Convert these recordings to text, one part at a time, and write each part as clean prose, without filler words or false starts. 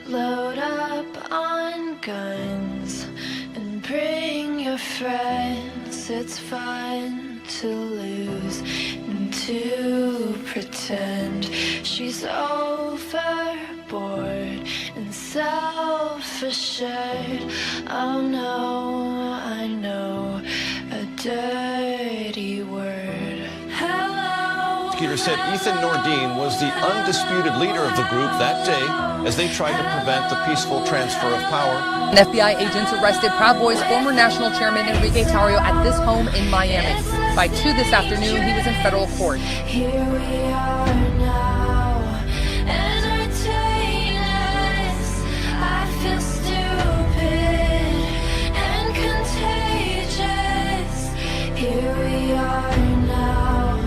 Load up on guns and bring your friends. It's fun to lose and to pretend she's overboard and self-assured. Oh no, I know a dirty word. Hello. Prosecutor said Ethan Nordine was the undisputed leader of the group that day as they tried to prevent the peaceful transfer of power. FBI agents arrested Proud Boys former national chairman Enrique Tarrio at this home in Miami. By 2 this afternoon, he was in federal court. Here we are now, entertain us. I feel stupid and contagious. Here we are now,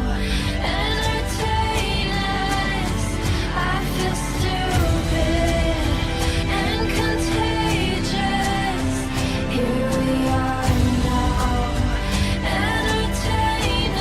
entertain us. I feel stupid and contagious. Here we are now, entertain us.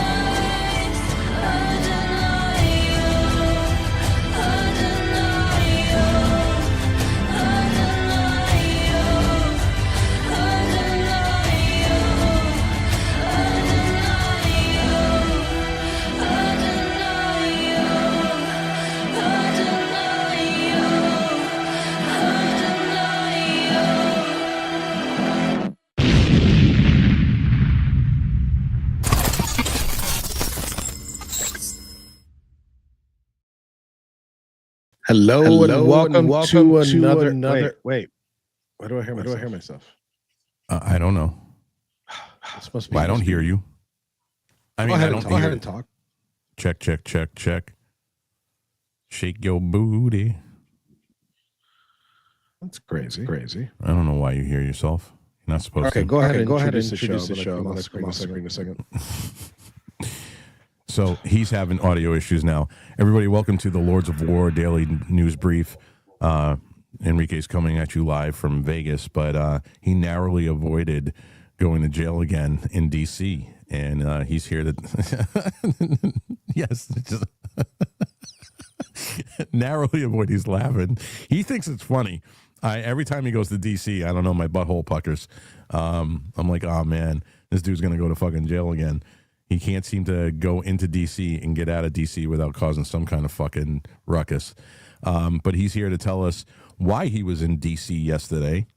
Hello and welcome to another. Wait, why do I hear myself? I don't know. This must be. I don't hear you. I mean, I don't go ahead and talk. Check, check, check, check. Shake your booty. That's crazy. I don't know why you hear yourself. You're not supposed to. Go ahead and introduce the show. I'm on the screen in a second. So he's having audio issues now. Everybody, welcome to the Lords of War Daily News Brief. Enrique's coming at you live from Vegas, but he narrowly avoided going to jail again in D.C., and he's here to... yes, just narrowly avoid. He's laughing. He thinks it's funny. Every time he goes to D.C., I don't know, my butthole puckers. I'm like, oh, man, this dude's going to go to fucking jail again. He can't seem to go into D.C. and get out of D.C. without causing some kind of fucking ruckus. But he's here to tell us why he was in D.C. yesterday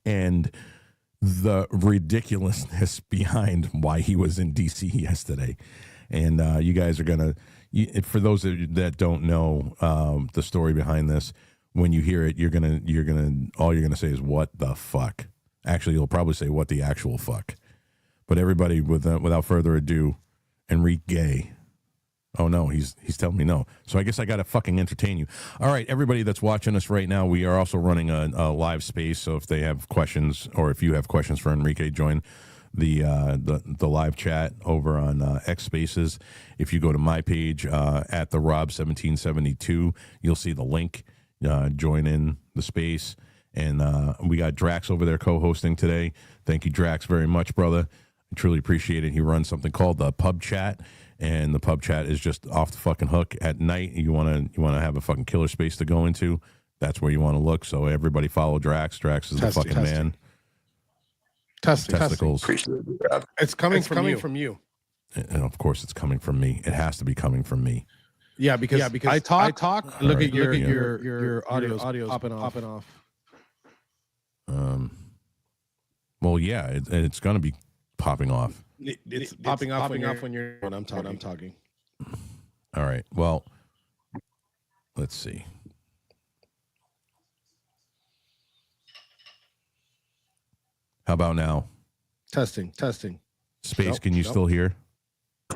and the ridiculousness behind why he was in D.C. yesterday. And you guys are going to, for those that don't know the story behind this, when you hear it, all you're going to say is, what the fuck? Actually, you'll probably say, what the actual fuck? But everybody, without further ado, Enrique. Oh, no, he's telling me no. So I guess I got to fucking entertain you. All right, everybody that's watching us right now, we are also running a live space. So if they have questions or if you have questions for Enrique, join the live chat over on X Spaces. If you go to my page at the Rob1772, you'll see the link. Join in the space. And we got Drax over there co-hosting today. Thank you, Drax, very much, brother. I truly appreciate it. He runs something called the Pub Chat, and the Pub Chat is just off the fucking hook at night. You want to have a fucking killer space to go into. That's where you want to look. So everybody follow Drax. Drax is the fucking man. Testicles. It's coming from you. And of course, it's coming from me. It has to be coming from me. Yeah, because I talk. Look at your audio's popping off. Well, yeah, it's going to be popping off. It's popping off when I'm talking. All right. Well, let's see. How about now? Testing. Space, Nope, can you still hear?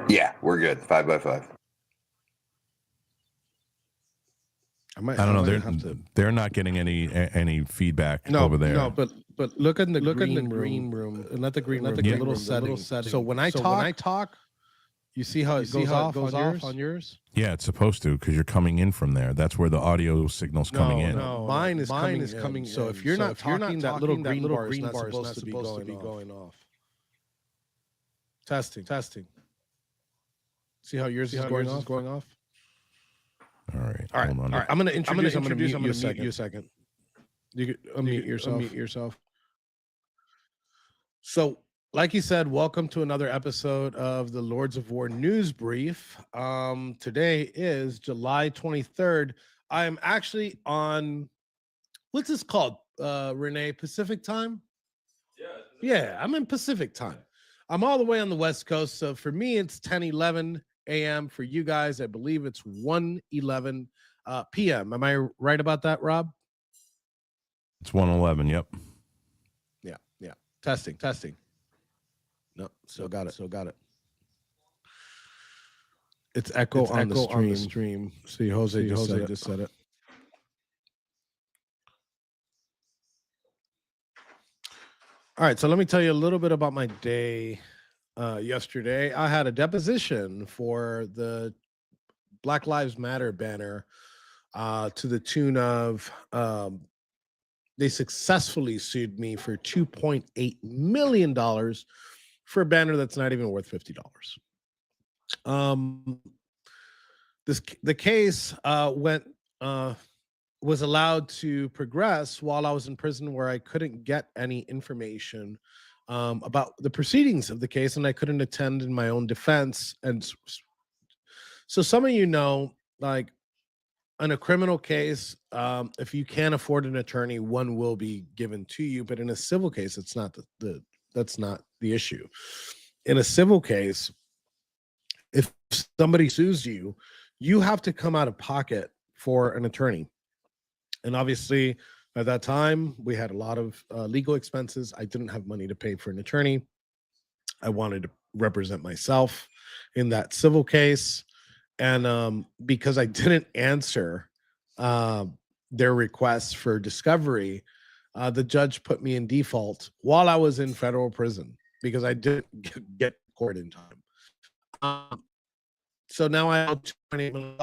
Yeah, we're good. 5x5. I don't know. They're not getting any feedback over there. No, but look in the green room. Not the green room. The little settings. So when I talk, you see how it goes off on yours? Yeah, it's supposed to, because you're coming in from there. That's where the audio signal's coming in. No, mine is coming in. So if you're not talking, that little green bar is not supposed to be going off. Testing. See how yours is going off? All right. All right. Hold on. All right. I'm gonna introduce. I'm gonna mute you a second. You could unmute yourself. So, like you said, welcome to another episode of the Lords of War News Brief. Today is July 23rd. I am actually on, what's this called, Renee? Pacific time? Yeah, I'm in Pacific time. I'm all the way on the West Coast. So for me, it's 10:11 a.m. For you guys, I believe it's 1:11 p.m. Am I right about that, Rob? It's 1:11. Yep. Yeah. Testing. No, still got it. It's echo on the stream. See, Jose just said it. All right, so let me tell you a little bit about my day. Yesterday, I had a deposition for the Black Lives Matter banner to the tune of they successfully sued me for $2.8 million for a banner that's not even worth $50. The case was allowed to progress while I was in prison, where I couldn't get any information about the proceedings of the case, and I couldn't attend in my own defense. And so some of you know, like, in a criminal case, if you can't afford an attorney, one will be given to you. But in a civil case, it's not that's not the issue. In a civil case, if somebody sues you, you have to come out of pocket for an attorney. And obviously, at that time, we had a lot of legal expenses. I didn't have money to pay for an attorney. I wanted to represent myself in that civil case. And because I didn't answer their requests for discovery, the judge put me in default while I was in federal prison because I didn't get court in time. So now I owe $2.8 million.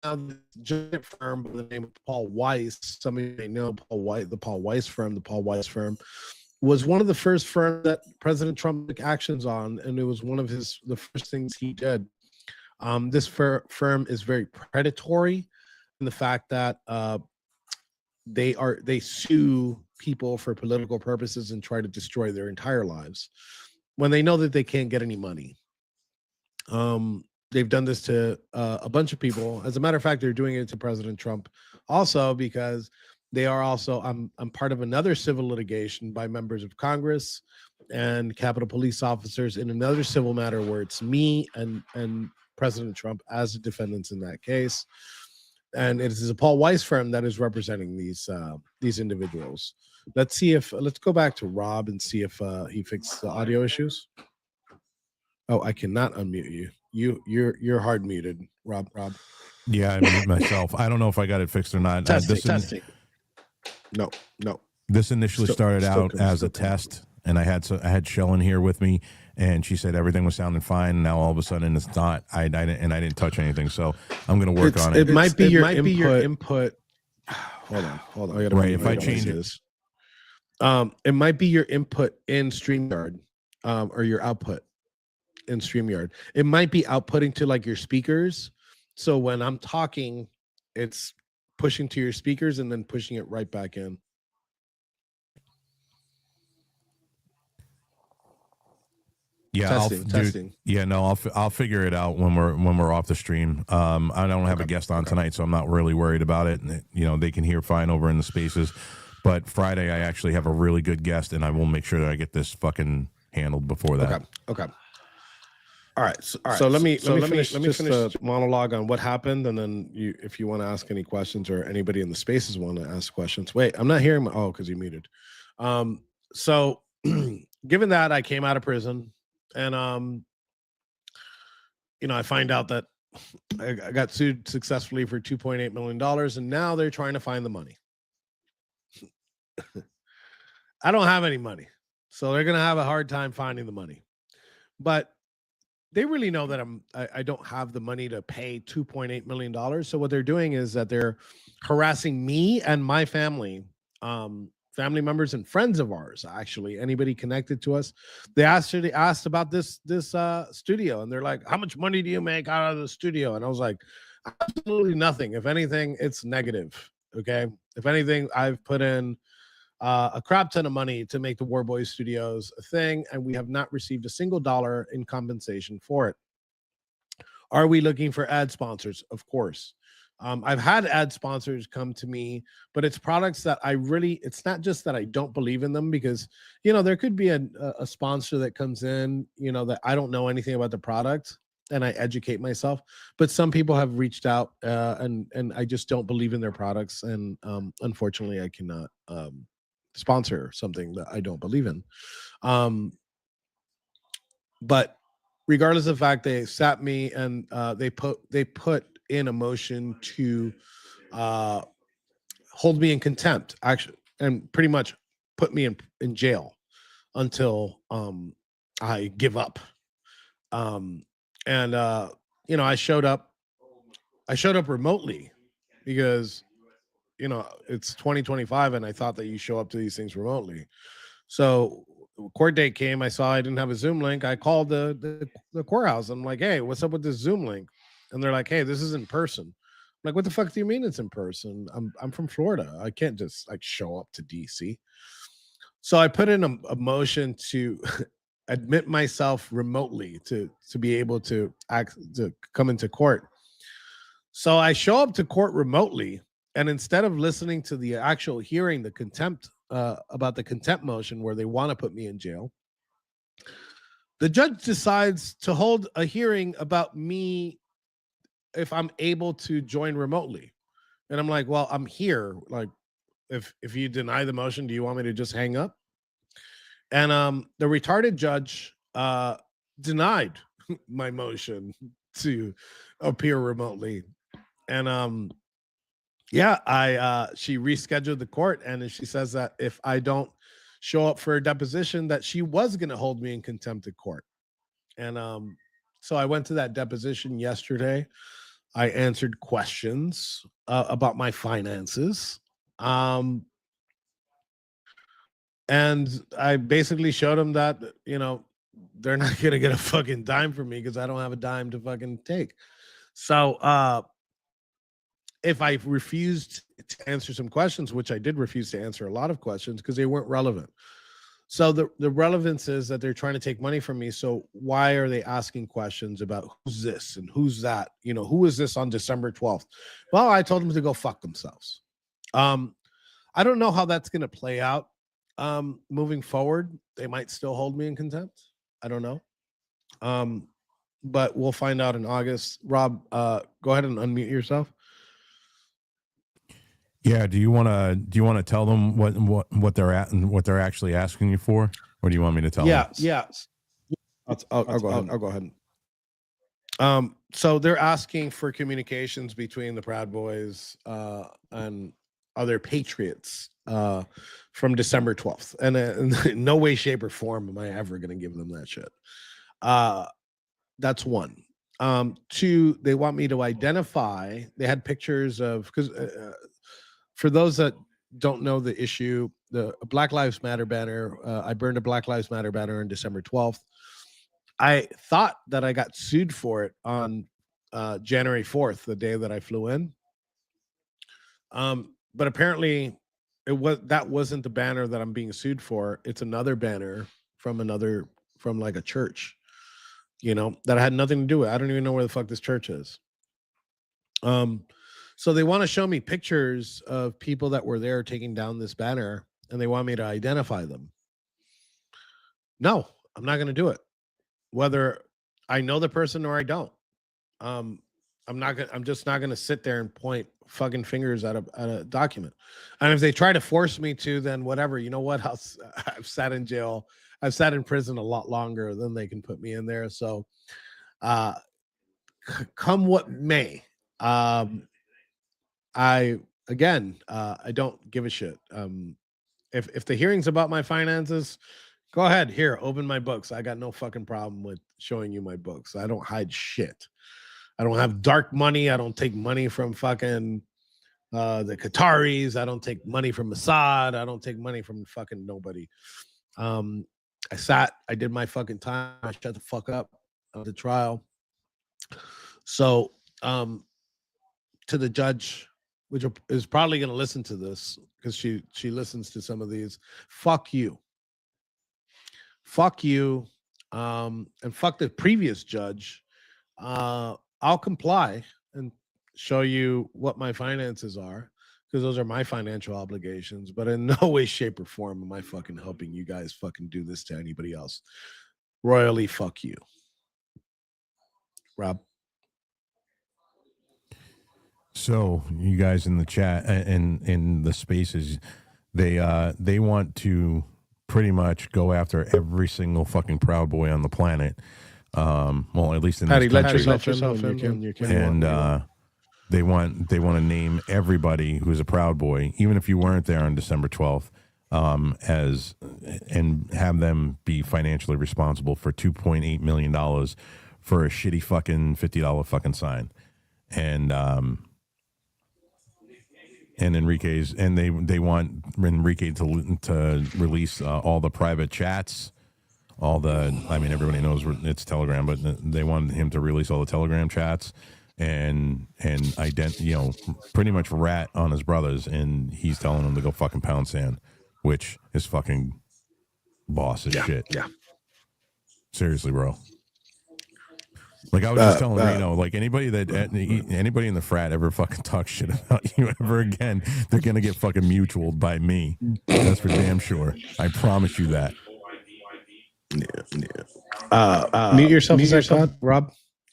Now the giant firm by the name of Paul Weiss, some of you may know the Paul Weiss firm was one of the first firms that President Trump took actions on, and it was one of the first things he did. This firm is very predatory in the fact that they sue people for political purposes and try to destroy their entire lives when they know that they can't get any money. They've done this to a bunch of people. As a matter of fact, they're doing it to President Trump also because they are also, I'm part of another civil litigation by members of Congress and Capitol Police officers in another civil matter where it's me and President Trump as the defendants in that case. And it is a Paul Weiss firm that is representing these individuals. Let's go back to Rob and see if he fixed the audio issues. Oh, I cannot unmute you. You're hard muted, Rob. Yeah, I muted myself. I don't know if I got it fixed or not. Testing. No. This initially started out as a test, and I had Shell in here with me, and she said everything was sounding fine. Now all of a sudden it's not. I didn't touch anything, so I'm going to work on it. It might be your input. Hold on. I gotta right. If I change it, it might be your input in StreamYard, or your output in StreamYard. It might be outputting to like your speakers. So when I'm talking, it's pushing to your speakers and then pushing it right back in. Yeah, testing. Yeah, no, I'll figure it out when we're off the stream. I don't have a guest on tonight, so I'm not really worried about it. And, they can hear fine over in the spaces. But Friday, I actually have a really good guest, and I will make sure that I get this fucking handled before that. Okay. All right. So let me finish the monologue on what happened, and then if you want to ask any questions or anybody in the spaces want to ask questions. Wait, I'm not hearing. Because you muted. So given that I came out of prison, and I find out that I got sued successfully for $2.8 million, and now they're trying to find the money. I don't have any money, so they're gonna have a hard time finding the money. But they really know that I don't have the money to pay $2.8 million. So what they're doing is that they're harassing me and my family, family members and friends of ours, actually, anybody connected to us. They asked about this studio, and they're like, how much money do you make out of the studio? And I was like, Absolutely nothing. If anything, it's negative. Okay. If anything, I've put in a crap ton of money to make the War Boys Studios a thing, and we have not received a single dollar in compensation for it. Are we looking for ad sponsors? Of course. I've had ad sponsors come to me, but it's products that it's not just that I don't believe in them, because, there could be a sponsor that comes in, that I don't know anything about the product and I educate myself. But some people have reached out and I just don't believe in their products. And unfortunately, I cannot sponsor something that I don't believe in. But regardless of the fact, they sat me and they put in a motion to hold me in contempt, actually, and pretty much put me in jail until I give up. I showed up remotely because it's 2025 and I thought that you show up to these things remotely. So court date came, I saw I didn't have a Zoom link. I called the courthouse. I'm like, hey, what's up with this Zoom link? And they're like, hey, this is in person. I'm like, what the fuck do you mean it's in person? I'm from Florida. I can't just show up to DC. So I put in a motion to admit myself remotely to be able to come into court. So I show up to court remotely, and instead of listening to the actual hearing, the contempt about the contempt motion where they want to put me in jail, the judge decides to hold a hearing about me if I'm able to join remotely. And I'm like, well, I'm here. Like, if you deny the motion, do you want me to just hang up? And the retarded judge denied my motion to appear remotely. And she rescheduled the court, and she says that if I don't show up for a deposition, that she was going to hold me in contempt of court. And so I went to that deposition yesterday. I answered questions about my finances. And I basically showed them that, they're not going to get a fucking dime from me because I don't have a dime to fucking take. So if I refused to answer some questions, which I did refuse to answer a lot of questions because they weren't relevant. So the relevance is that they're trying to take money from me. So why are they asking questions about who's this and who's that? Who is this on December 12th? Well, I told them to go fuck themselves. I don't know how that's going to play out. Moving forward, they might still hold me in contempt. I don't know. But we'll find out in August. Rob, go ahead and unmute yourself. Yeah. Do you want to tell them what they're at and what they're actually asking you for, or do you want me to tell them? Yeah. I'll go ahead. So they're asking for communications between the Proud Boys and other patriots from December 12th. And in no way, shape, or form am I ever going to give them that shit. That's one. Two, they want me to identify. They had pictures of, because for those that don't know the issue, the Black Lives Matter banner, I burned a Black Lives Matter banner on December 12th. I thought that I got sued for it on January 4th, the day that I flew in. But apparently that wasn't the banner that I'm being sued for. It's another banner from like a church, that had nothing to do with it. I don't even know where the fuck this church is. So they want to show me pictures of people that were there taking down this banner, and they want me to identify them. No, I'm not going to do it. Whether I know the person or I don't. I'm just not going to sit there and point fucking fingers at a document. And if they try to force me to, then whatever. You know what? I've sat in jail. I've sat in prison a lot longer than they can put me in there. So come what may. I don't give a shit. If the hearing's about my finances, go ahead. Here, open my books. I got no fucking problem with showing you my books. I don't hide shit. I don't have dark money. I don't take money from fucking the Qataris. I don't take money from Mossad. I don't take money from fucking nobody. I did my fucking time. I shut the fuck up of the trial. So to the judge, which is probably going to listen to this because she listens to some of these. Fuck you. Fuck you. And fuck the previous judge. I'll comply and show you what my finances are, because those are my financial obligations. But in no way, shape, or form am I fucking helping you guys fucking do this to anybody else. Royally, fuck you. Rob. So you guys in the chat and in the spaces, they want to pretty much go after every single fucking Proud Boy on the planet. Well, at least in Patty, this let country. yourself in. You can. And they want to name everybody who's a Proud Boy, even if you weren't there on December 12th, and have them be financially responsible for $2.8 million for a shitty fucking $50 fucking sign. And Enrique's, and they want Enrique to release all the private chats, everybody knows it's Telegram, but they want him to release all the Telegram chats and pretty much rat on his brothers, and he's telling them to go fucking pound sand, which is fucking boss as shit. Yeah. Seriously, bro. Like I was just telling Reno, like anybody in the frat ever fucking talk shit about you ever again, they're gonna get fucking mutualed by me. That's for damn sure. I promise you that. Mute yourself, Rob.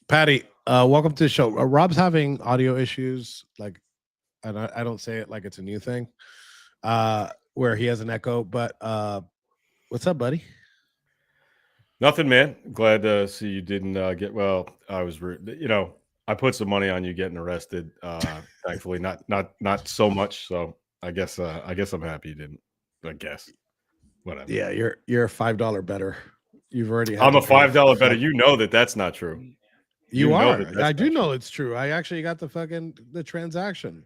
Patty, welcome to the show. Rob's having audio issues, and I don't say it like it's a new thing, where he has an echo. But what's up, buddy? Nothing, man. Glad to see you didn't get. Well, I was, I put some money on you getting arrested. Thankfully, not so much. So I guess I'm happy you didn't. I guess. Whatever. Yeah, you're a $5 better. You've already. I'm a $5 better. You know that's not true. You are. I do know it's true. I actually got the transaction.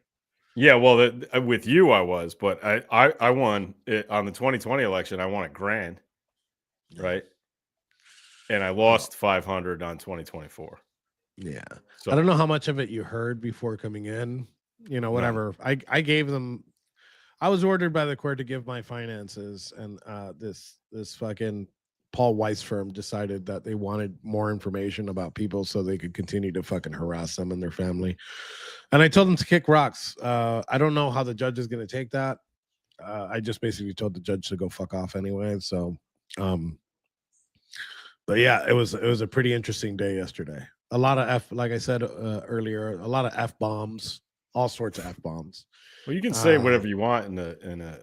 Yeah, well, with you I was, but I won it on the 2020 election. I won $1,000, right? And I lost 500 on 2024. Yeah. So, I don't know how much of it you heard before coming in. Whatever. No. I gave them. I was ordered by the court to give my finances, and this fucking Paul Weiss firm decided that they wanted more information about people so they could continue to fucking harass them and their family. And I told them to kick rocks. I don't know how the judge is going to take that. I just basically told the judge to go fuck off anyway. So, but yeah, it was a pretty interesting day yesterday. A lot of like I said earlier, a lot of F-bombs, all sorts of F-bombs. Well, you can say whatever you want in a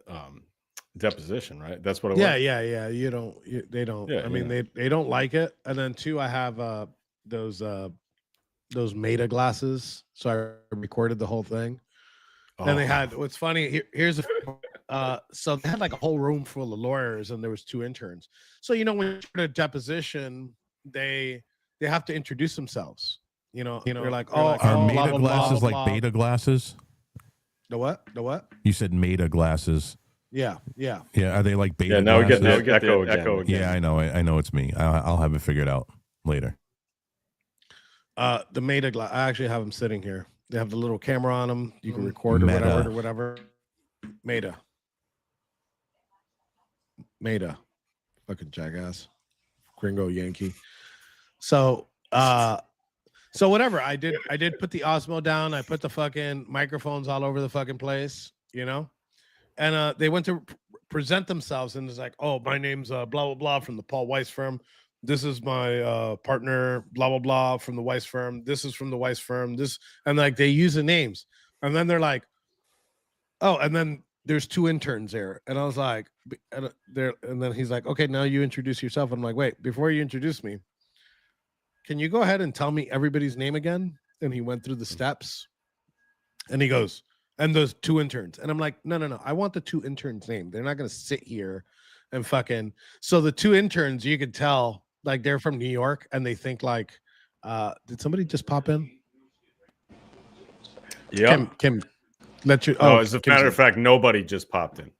deposition, right? That's what it was. Yeah. They don't. Yeah, I mean, they don't like it. And then two, I have those Meta glasses, so I recorded the whole thing. Oh. And they had what's funny. Here's so they had like a whole room full of lawyers, and there was 2 interns. So when you're at a deposition, they have to introduce themselves. They're like, are Meta glasses like beta glasses? The what? You said Meta glasses. Yeah. Are they like beta? Yeah, now glasses? we get the echo again. Yeah, I know it's me. I'll have it figured out later. The Meta glass. I actually have them sitting here. They have the little camera on them. You can record or whatever. Meta. Fucking jackass. Gringo Yankee. So whatever. I did put the Osmo down. I put the fucking microphones all over the fucking place, and they went to present themselves, and it's like, oh, my name's blah blah blah from the Paul Weiss firm. This is my partner, blah blah blah from the Weiss firm. This is from the Weiss firm. This, and like they use the names, and then they're like, oh, and then there's 2 interns there, and I was like, and then he's like, okay, now you introduce yourself. And I'm like, wait, before you introduce me, can you go ahead and tell me everybody's name again? And he went through the steps, and he goes, and those 2 interns. And I'm like, no. I want the 2 interns' name. They're not going to sit here and fucking. So the 2 interns, you could tell, like, they're from New York, and they think like, did somebody just pop in? Yeah. Kim, let you. Oh, as a matter of fact, nobody just popped in.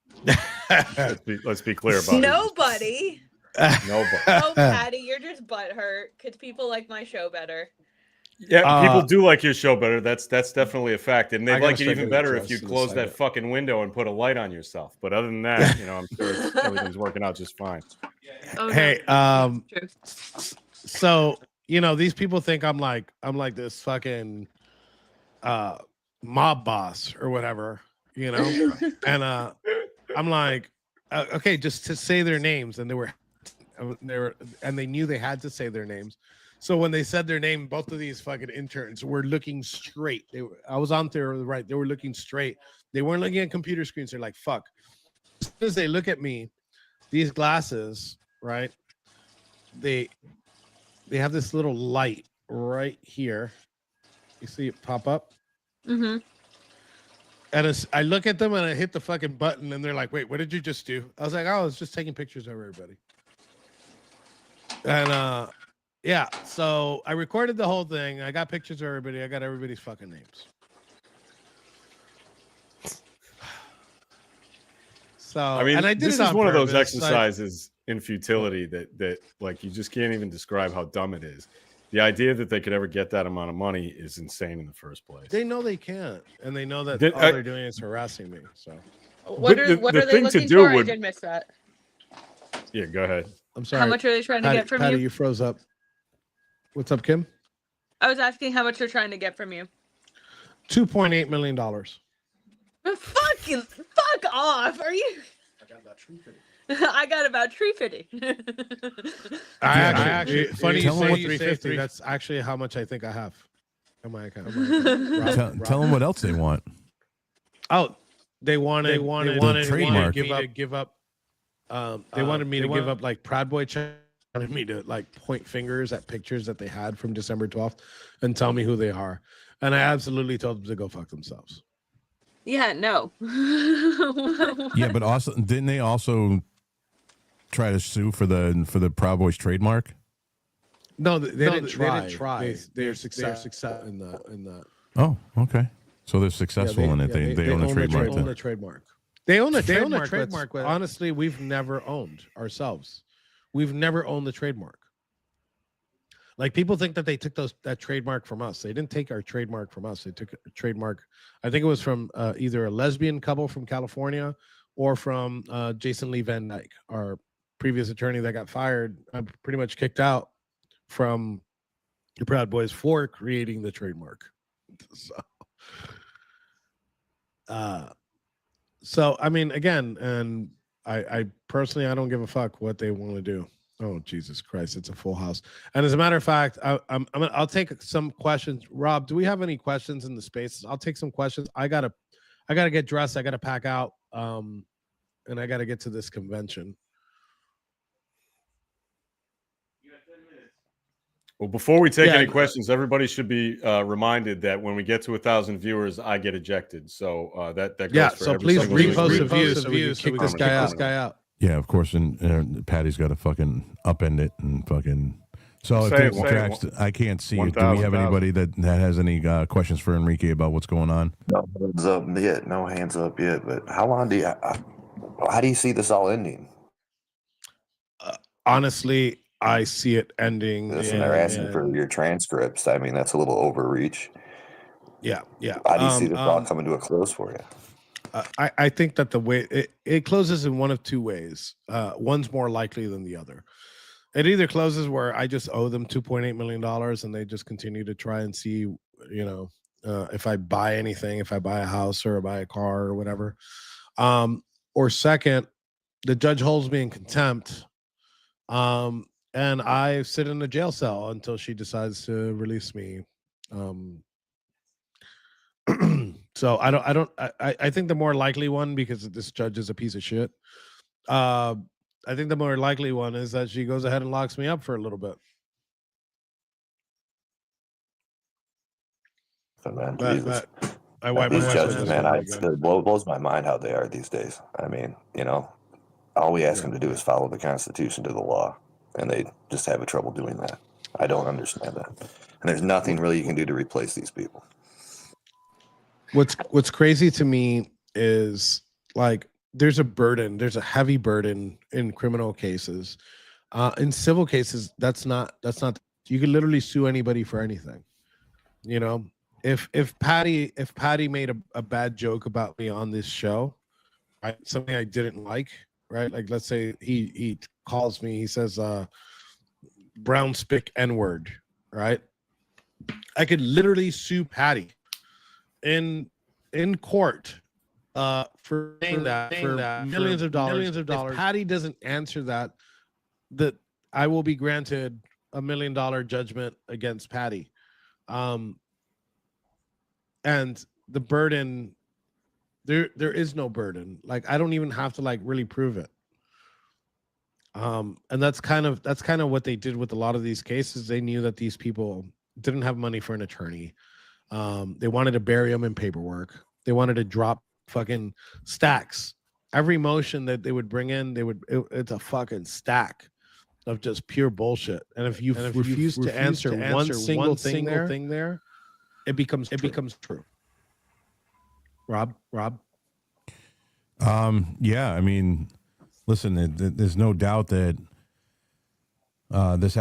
let's be clear about Nobody. it. Nobody. Oh, Patty, you're just butthurt because people like my show better. Yeah, people do like your show better. That's definitely a fact, and I they'd gotta like it start even getting better dressed if you in a close that second. fucking window and put a light on yourself. But other than that, I'm sure everything's working out just fine. Oh, Hey, no. True. so these people think I'm like this fucking mob boss or whatever, and I'm like, okay, just to say their names, and they knew they had to say their names. So when they said their name, both of these fucking interns were looking straight. I was on their right. They were looking straight. They weren't looking at computer screens. They're like, fuck. As soon as they look at me, these glasses, right? They have this little light right here. You see it pop up? Mm-hmm. And I look at them and I hit the fucking button and they're like, wait, what did you just do? I was like, oh, I was just taking pictures of everybody. And yeah, so I recorded the whole thing. I got pictures of everybody. I got everybody's fucking names. So I mean, and I did this it is on one of those purpose, like- exercises in futility that like you just can't even describe how dumb it is. The idea that they could ever get that amount of money is insane in the first place. They know they can't, and they know that Did- all they're doing is harassing me. So What But are the what thing are they to looking do for? would- I did miss that. Yeah, go ahead. I'm sorry. How much are they trying to Patty, get from Patty, you? you froze up. What's up, Kim? I was asking how much they're trying to get from you. $2.8 million. Fuck off! Are you? I got about tree fitting. I actually funny you Tell 'em say what- 350. That's actually how much I think I have in my account. Tell them what else they want. Oh, they wanted trademark. me to give up. They wanted me to give up like Proud Boy check. Wanted me to like point fingers at pictures that they had from December 12th and tell me who they are. And I absolutely told them to go fuck themselves. Yeah, no. Yeah, but also didn't they also try to sue for the Proud Boys trademark? No, they didn't try. They didn't try. They're success in that. Oh, okay. So they're successful in it. Yeah, They own a trademark. They own then. a trademark. They own a trademark. trademark, But but- honestly, we've never owned ourselves. We've never owned the trademark. Like people think that they took that trademark from us. They didn't take our trademark from us. They took a trademark. I think it was from either a lesbian couple from California or from Jason Lee Van Dyke, our previous attorney that got fired, pretty much kicked out from the Proud Boys for creating the trademark. So I mean, again, and I personally, I don't give a fuck what they want to do. Oh Jesus Christ, it's a full house. And as a matter of fact, I'll take some questions. Rob, do we have any questions in the spaces? I'll take some questions. I gotta get dressed. I gotta pack out, and I gotta get to this convention. Well, before we take Yeah, any questions, everybody should be reminded that when we get to 1,000 viewers, I get ejected. So that goes Yeah. for So every please single repost user. a view so we can kick this guy out. Yeah, of course. And Patty's got to fucking upend it and fucking. So Say if it, it say it. tracks, I can't see it. Do 1,000. we have anybody that has any questions for Enrique about what's going on? No hands up yet. No hands up yet. But how long do you? How do you see this all ending? Honestly, I see it ending. Listen, they're asking for your transcripts. I mean, that's a little overreach. Yeah. How do you see this all coming to a close for you? I think that the way it closes in one of two ways. One's more likely than the other. It either closes where I just owe them $2.8 million and they just continue to try and see, if I buy anything, if I buy a house or buy a car or whatever. Or second, the judge holds me in contempt. And I sit in a jail cell until she decides to release me. So I think the more likely one, because this judge is a piece of shit. I think the more likely one is that she goes ahead and locks me up for a little bit. So, man, But- Jesus. but I wipe my These ass judges, with man, this it blows my mind how they are these days. I mean, all we ask them to do is follow the Constitution to the law, and they just have trouble doing that. I don't understand that. And there's nothing really you can do to replace these people. What's crazy to me is like there's a heavy burden in criminal cases. In civil cases, that's not you can literally sue anybody for anything. You know, if Patty made a bad joke about me on this show, something I didn't like, right? Like let's say he calls me, he says brown spick n-word, right? I could literally sue Patty in court for saying that for millions of dollars. If Patty doesn't answer that I will be granted $1 million judgment against Patty. And the burden, there is no burden. Like I don't even have to like really prove it. And that's kind of what they did with a lot of these cases. They knew that these people didn't have money for an attorney. They wanted to bury them in paperwork. They wanted to drop fucking stacks. Every motion that they would bring in, it's a fucking stack of just pure bullshit. And if you refuse to answer one single thing there, it becomes true. Rob. Yeah, I mean, listen, there's no doubt that this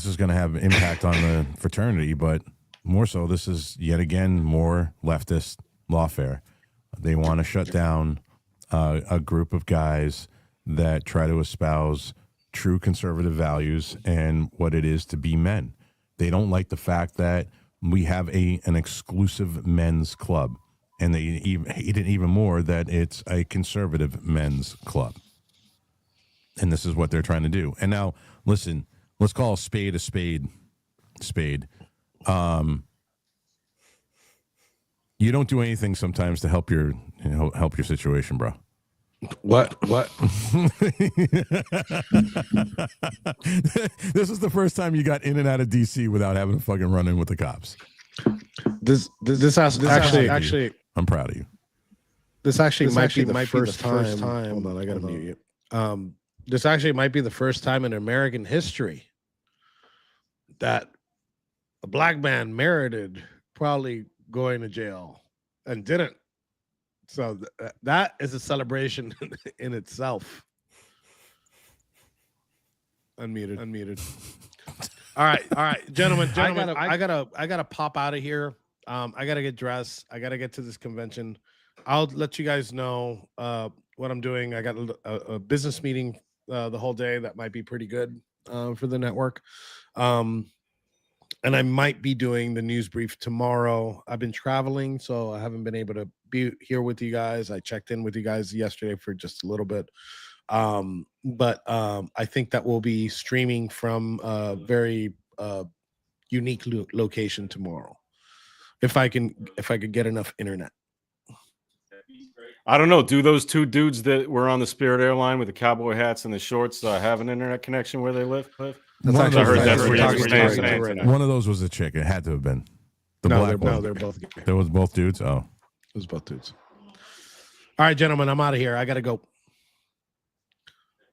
is going to have impact on the fraternity, but more so, this is yet again more leftist lawfare. They want to shut down a group of guys that try to espouse true conservative values and what it is to be men. They don't like the fact that we have an exclusive men's club, and they hate it even more that it's a conservative men's club. And this is what they're trying to do. And now, listen, let's call a spade a spade. You don't do anything sometimes to help your situation, bro. What? This is the first time you got in and out of DC without having to fucking run in with the cops. This actually, I'm proud of you. This actually might be the first time. Hold on, I gotta mute you. This actually might be the first time in American history that a black man merited probably going to jail and didn't. So that is a celebration in itself. Unmuted. All right, gentlemen. I gotta pop out of here. I gotta get dressed. I gotta get to this convention. I'll let you guys know what I'm doing. I got a business meeting the whole day that might be pretty good for the network. And I might be doing the news brief tomorrow. I've been traveling, so I haven't been able to be here with you guys. I checked in with you guys yesterday for just a little bit. But I think that we'll be streaming from a very unique location tomorrow. If I could get enough internet. I don't know. Do those two dudes that were on the Spirit airline with the cowboy hats and the shorts have an internet connection where they live? One of those one of those was a chick. It had to have been. They're both. There was both dudes. Oh, it was both dudes. All right, gentlemen, I'm out of here. I gotta go.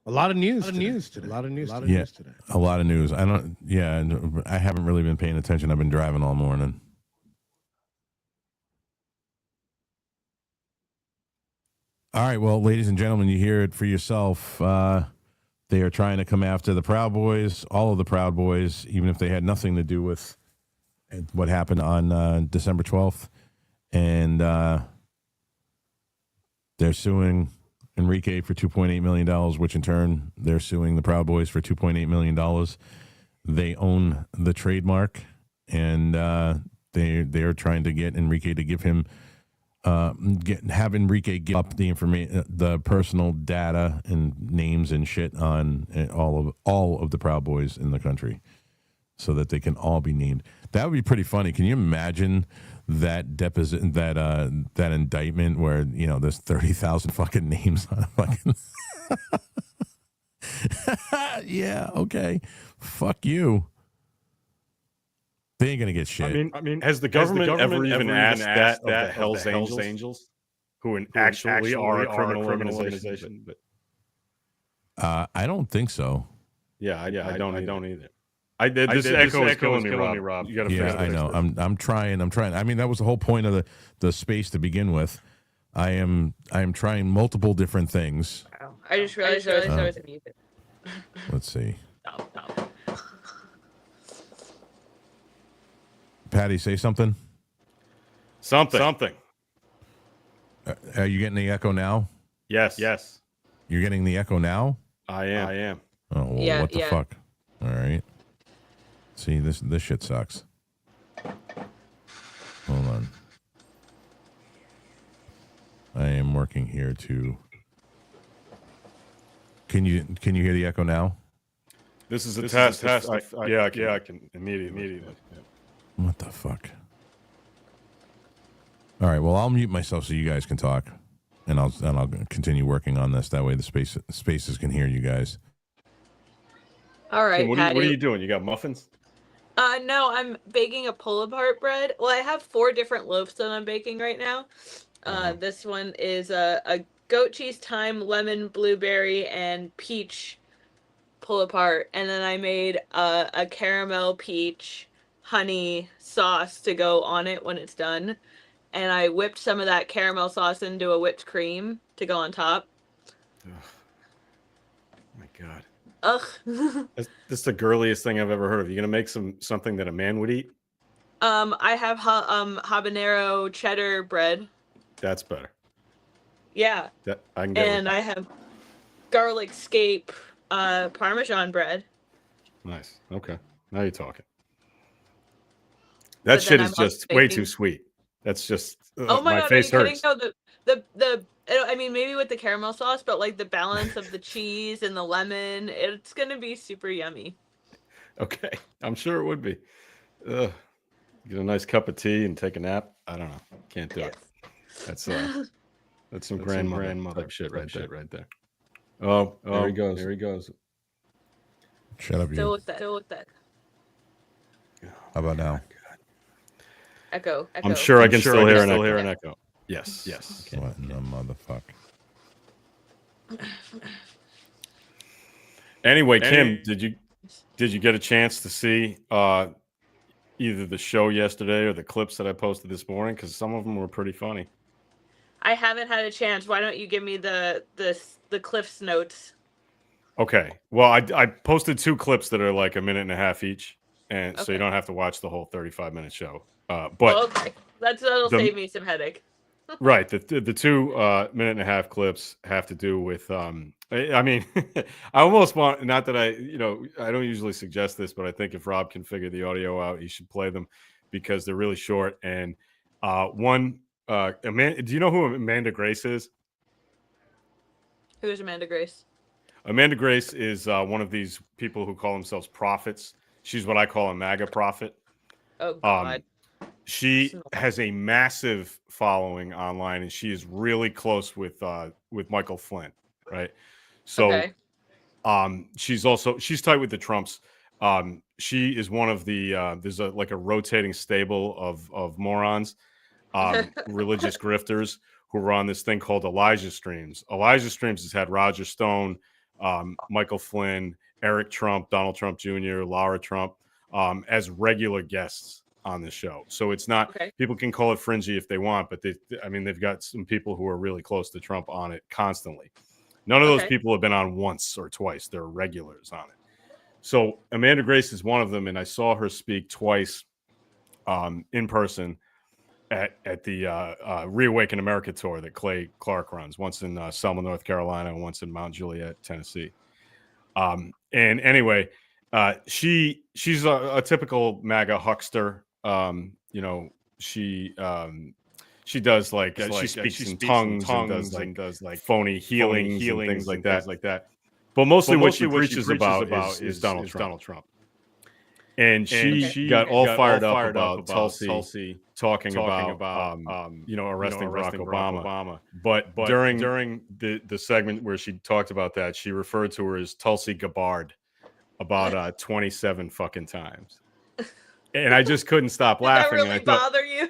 A lot of news today. A lot of news today. A lot of news. I haven't really been paying attention. I've been driving all morning. All right, well, ladies and gentlemen, you hear it for yourself. They are trying to come after the Proud Boys, all of the Proud Boys, even if they had nothing to do with what happened on December 12th. And they're suing Enrique for $2.8 million, which in turn, they're suing the Proud Boys for $2.8 million. They own the trademark, and they're trying to get Enrique to give him have Enrique give up the information, the personal data and names and shit on all of the Proud Boys in the country, so that they can all be named. That would be pretty funny. Can you imagine that that indictment where there's 30,000 fucking names on a fucking yeah, okay, fuck you. They ain't gonna get shit. I mean, has the government ever even asked that of the Hells Angels, who actually are a criminal organization? But I don't think so. Yeah, I don't either. This echo is killing me, Rob. You gotta I know. I'm trying. I mean, that was the whole point of the space to begin with. I am trying multiple different things. Wow. I just realized I was muted. Let's see. No. Patty, say something. Something. Are you getting the echo now? Yes. You're getting the echo now? I am. Oh, well, Yeah, what the yeah. fuck? All right. See, this shit sucks. Hold on. I am working here to. Can you hear the echo now? This is a test. I can immediately. Yeah. What the fuck? All right. Well, I'll mute myself so you guys can talk, and I'll continue working on this. That way, the spaces can hear you guys. All right, Kim, what Patty. are you doing? You got muffins? No, I'm baking a pull-apart bread. Well, I have 4 different loaves that I'm baking right now. This one is a goat cheese, thyme, lemon, blueberry, and peach pull-apart. And then I made a caramel peach honey sauce to go on it when it's done. And I whipped some of that caramel sauce into a whipped cream to go on top. Oh my God. Ugh. This is the girliest thing I've ever heard of. You gonna make something that a man would eat? I have habanero cheddar bread. That's better. Yeah. That I can get. And I have garlic scape Parmesan bread. Nice. Okay. Now you're talking. That But shit then is I'm also just way baking- too sweet. That's just Oh my my god, face are you hurts. kidding? No, I mean maybe with the caramel sauce, but like the balance of the cheese and the lemon, it's gonna be super yummy. Okay, I'm sure it would be. Ugh. Get a nice cup of tea and take a nap. I don't know. Can't do Yes. it. That's some grandmother type shit right there. Oh, there he goes. There he goes. Shut up, Still you. with that. How about now? Echo. I'm sure I can still hear an echo. Yes. Okay. What in the motherfucker? Anyway, Kim, did you get a chance to see either the show yesterday or the clips that I posted this morning? Because some of them were pretty funny. I haven't had a chance. Why don't you give me the Cliff's notes? Okay. Well, I posted 2 clips that are like a minute and a half each, and so you Okay. don't have to watch the whole 35-minute show. But Oh, okay. That'll the- save me some headache. right, the 2 minute and a half clips have to do with I mean, I almost want, not that I don't usually suggest this, but I think if Rob can figure the audio out, he should play them because they're really short. And one, Amanda, do you know who Amanda Grace is? Who's Amanda Grace? Amanda Grace is one of these people who call themselves prophets. She's what I call a MAGA prophet. Oh God. She has a massive following online, and she is really close with Michael Flynn, right? So, Okay. she's tight with the Trumps. She is one of the there's a rotating stable of morons, religious grifters who are on this thing called Elijah Streams. Elijah Streams has had Roger Stone, Michael Flynn, Eric Trump, Donald Trump Jr., Lara Trump as regular guests on the show. So it's not, Okay. people can call it fringy if they want, but they've got some people who are really close to Trump on it constantly. None of those Okay. people have been on once or twice. They're regulars on it. So Amanda Grace is one of them, and I saw her speak twice in person at the Reawaken America tour that Clay Clark runs, once in Selma, North Carolina, and once in Mount Juliet, Tennessee. And anyway, she's a typical MAGA huckster. She does she speaks in tongues and does phony healings and things like that. But mostly what she preaches about is Donald Trump. And she got all fired up about Tulsi talking about arresting Barack Obama. But during the segment where she talked about that, she referred to her as Tulsi Gabbard about 27 fucking times. And I just couldn't stop Did that laughing. really and I thought, bother you?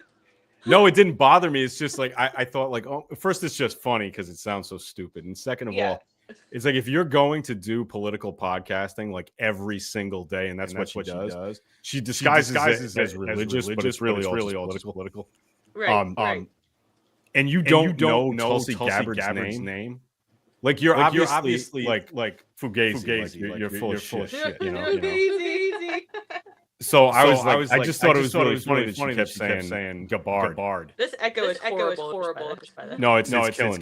no, it didn't bother me. It's just like I thought, like, oh, first it's just funny because it sounds so stupid, and second of all, it's like if you're going to do political podcasting like every single day, and that's what she does. She disguises it as religious, but it's really all just political. Right. Right. And you don't know Tulsi Gabbard's name. Like you're obviously like Fugazi. Like you're full of shit. Easy. So I just thought it was really funny that she kept saying Gabbard. This echo is horrible. No, it's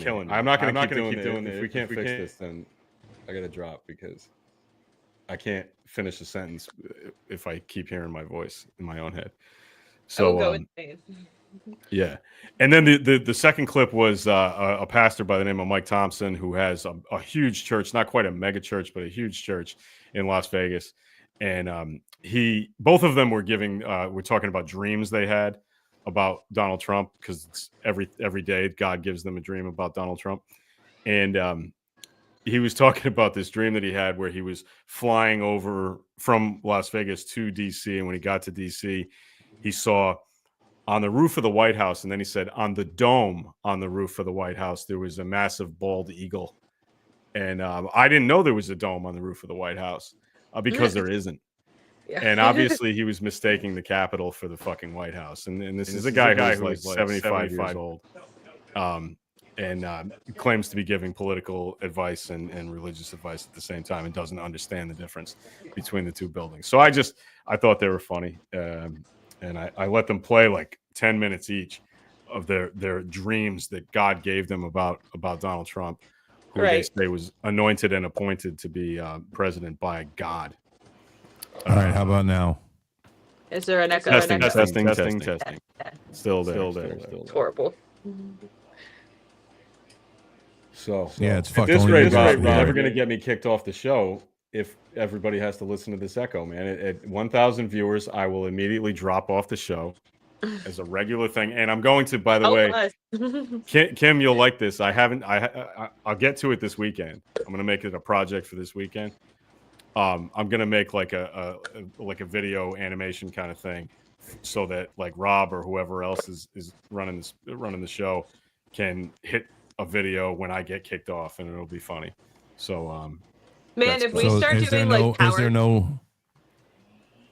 killing me. I'm not going to keep doing it. If we can't fix this, then I got to drop because I can't finish a sentence if I keep hearing my voice in my own head. So go insane. yeah, and then the second clip was a pastor by the name of Mike Thompson who has a huge church, not quite a mega church, but a huge church in Las Vegas, and both of them were we're talking about dreams they had about Donald Trump because every day God gives them a dream about Donald Trump, and he was talking about this dream that he had where he was flying over from Las Vegas to DC, and when he got to DC, he saw on the roof of the White House, and then he said on the dome on the roof of the White House there was a massive bald eagle, and I didn't know there was a dome on the roof of the White House because there isn't. Yeah. And obviously he was mistaking the Capitol for the fucking White House, and this is a guy who's like 75 years old, and claims to be giving political advice and religious advice at the same time, and doesn't understand the difference between the two buildings. So I thought they were funny. And I let them play like 10 minutes each of their dreams that God gave them about Donald Trump, who they say was anointed and appointed to be president by God. All right, how about now? Is there an echo? Testing. Still there. It's horrible. So yeah, it's at fucked. this rate, Rob, you're never going to get me kicked off the show if everybody has to listen to this echo, man. At 1,000 viewers, I will immediately drop off the show as a regular thing. And I'm going to, by the way, Kim, you'll like this. I'll get to it this weekend. I'm going to make it a project for this weekend. I'm going to make like a video animation kind of thing so that like Rob or whoever else is running the show can hit a video when I get kicked off, and it'll be funny. So, man, if we start doing like power...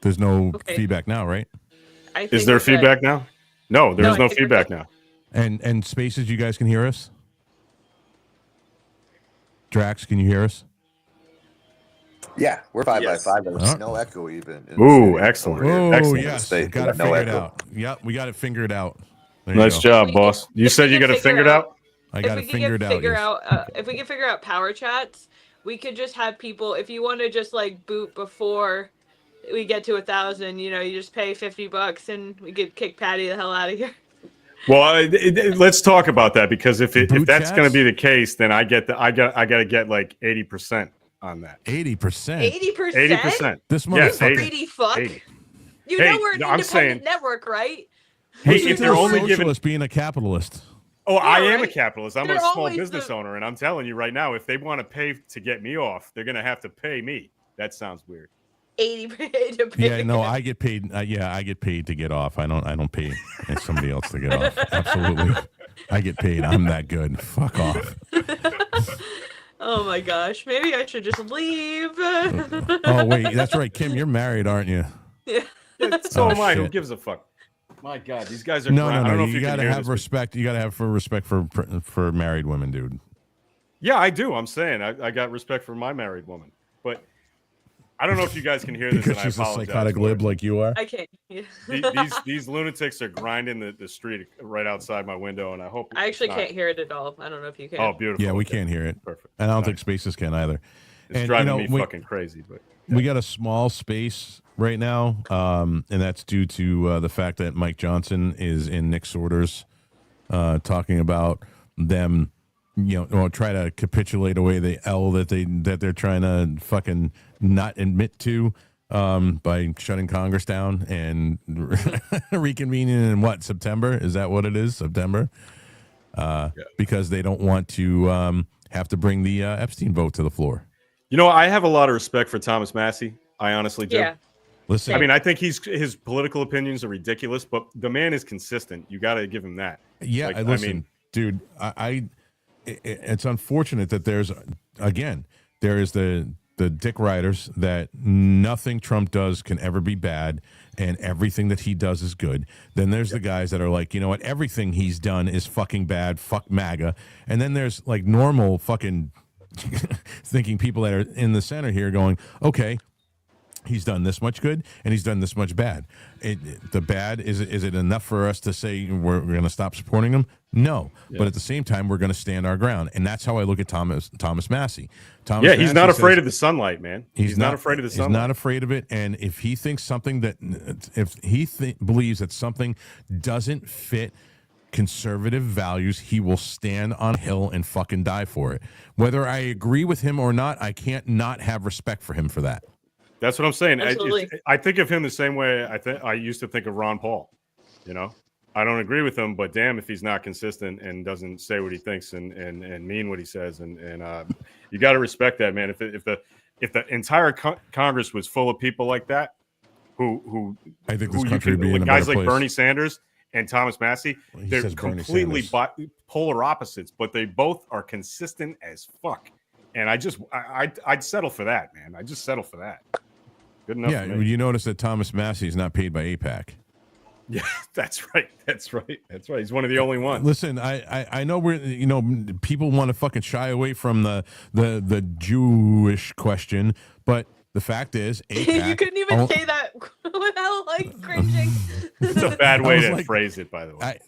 There's no feedback now, right? Is there feedback now? No, there's no feedback now. And Spaces, you guys can hear us? Drax, can you hear us? Yeah, we're 5 by 5. There's no echo even. Ooh, excellent. Oh, excellent. yes. Got it figured out. Yep, we got it figured out. Nice job, boss. You said you got it figured out? I got it figured out. If we can figure out power chats, we could just have people, if you want to just like boot before we get to 1,000, you just pay $50 and we could kick Patty the hell out of here. Well, let's talk about that, because if that's going to be the case, then I got to get like 80% on that. 80%. 80%. This motherfucker. Greedy fuck. 80. You know we're an independent network, right? Hey, if they're only giving being a capitalist. Oh, yeah, I am a capitalist. I'm a small business owner, and I'm telling you right now, if they want to pay to get me off, they're going to have to pay me. That sounds weird. 80 to pay. Yeah, no, I get paid. I get paid to get off. I don't pay somebody else to get off. Absolutely, I get paid. I'm that good. Fuck off. Oh my gosh, maybe I should just leave. Oh wait, that's right, Kim. You're married, aren't you? Yeah. So am I. Who gives a fuck? My God, these guys are. No. You gotta have respect. You gotta have respect for married women, dude. Yeah, I do. I'm saying I got respect for my married woman, but I don't know if you guys can hear this. Because she's a psychotic lib like you are. I can't. Yeah. These lunatics are grinding the street right outside my window, and I hope. I actually can't hear it at all. I don't know if you can. Oh, beautiful. Yeah, we can't hear it. Perfect. And I don't think Spaces can either. It's driving me fucking crazy, but. Yeah. We got a small space right now, and that's due to the fact that Mike Johnson is in Nick's orders, talking about them, try to capitulate away the L that they're trying to fucking not admit to by shutting Congress down and reconvening in September? Is that what it is? September? Yeah. Because they don't want to have to bring the Epstein vote to the floor. I have a lot of respect for Thomas Massie. I honestly do. Yeah. Listen, I mean, I think his political opinions are ridiculous, but the man is consistent. You got to give him that. Yeah, listen, dude. It's unfortunate that there is the dick riders that nothing Trump does can ever be bad, and everything that he does is good. Then there's the guys that are like, you know what, everything he's done is fucking bad. Fuck MAGA. And then there's like normal fucking thinking people that are in the center here going, okay, he's done this much good and he's done this much bad. The bad, is it enough for us to say we're going to stop supporting him? No. But at the same time, we're going to stand our ground. And that's how I look at Thomas Massey. Yeah, he's not afraid of the sunlight, man. He's not afraid of the sunlight. He's not afraid of it. And if he thinks something that, if he believes that something doesn't fit conservative values, he will stand on a hill and fucking die for it. Whether I agree with him or not, I can't not have respect for him for that. That's what I'm saying. Absolutely. I think of him the same way I used to think of Ron Paul. You know, I don't agree with him, but damn if he's not consistent and doesn't say what he thinks and mean what he says. And you got to respect that, man. If the entire Congress was full of people like that, who I think this country would be in a guys better like place. Bernie Sanders and Thomas Massey, they're completely polar opposites, but they both are consistent as fuck. And I'd settle for that, man. I'd just settle for that. Good enough. Yeah, for me. you notice that Thomas Massey is not paid by AIPAC. Yeah, that's right. He's one of the only ones. Listen, I know people want to fucking shy away from the Jewish question, but the fact is, AIPAC, You couldn't even say that without like cringing. It's a bad way to like, phrase it, by the way.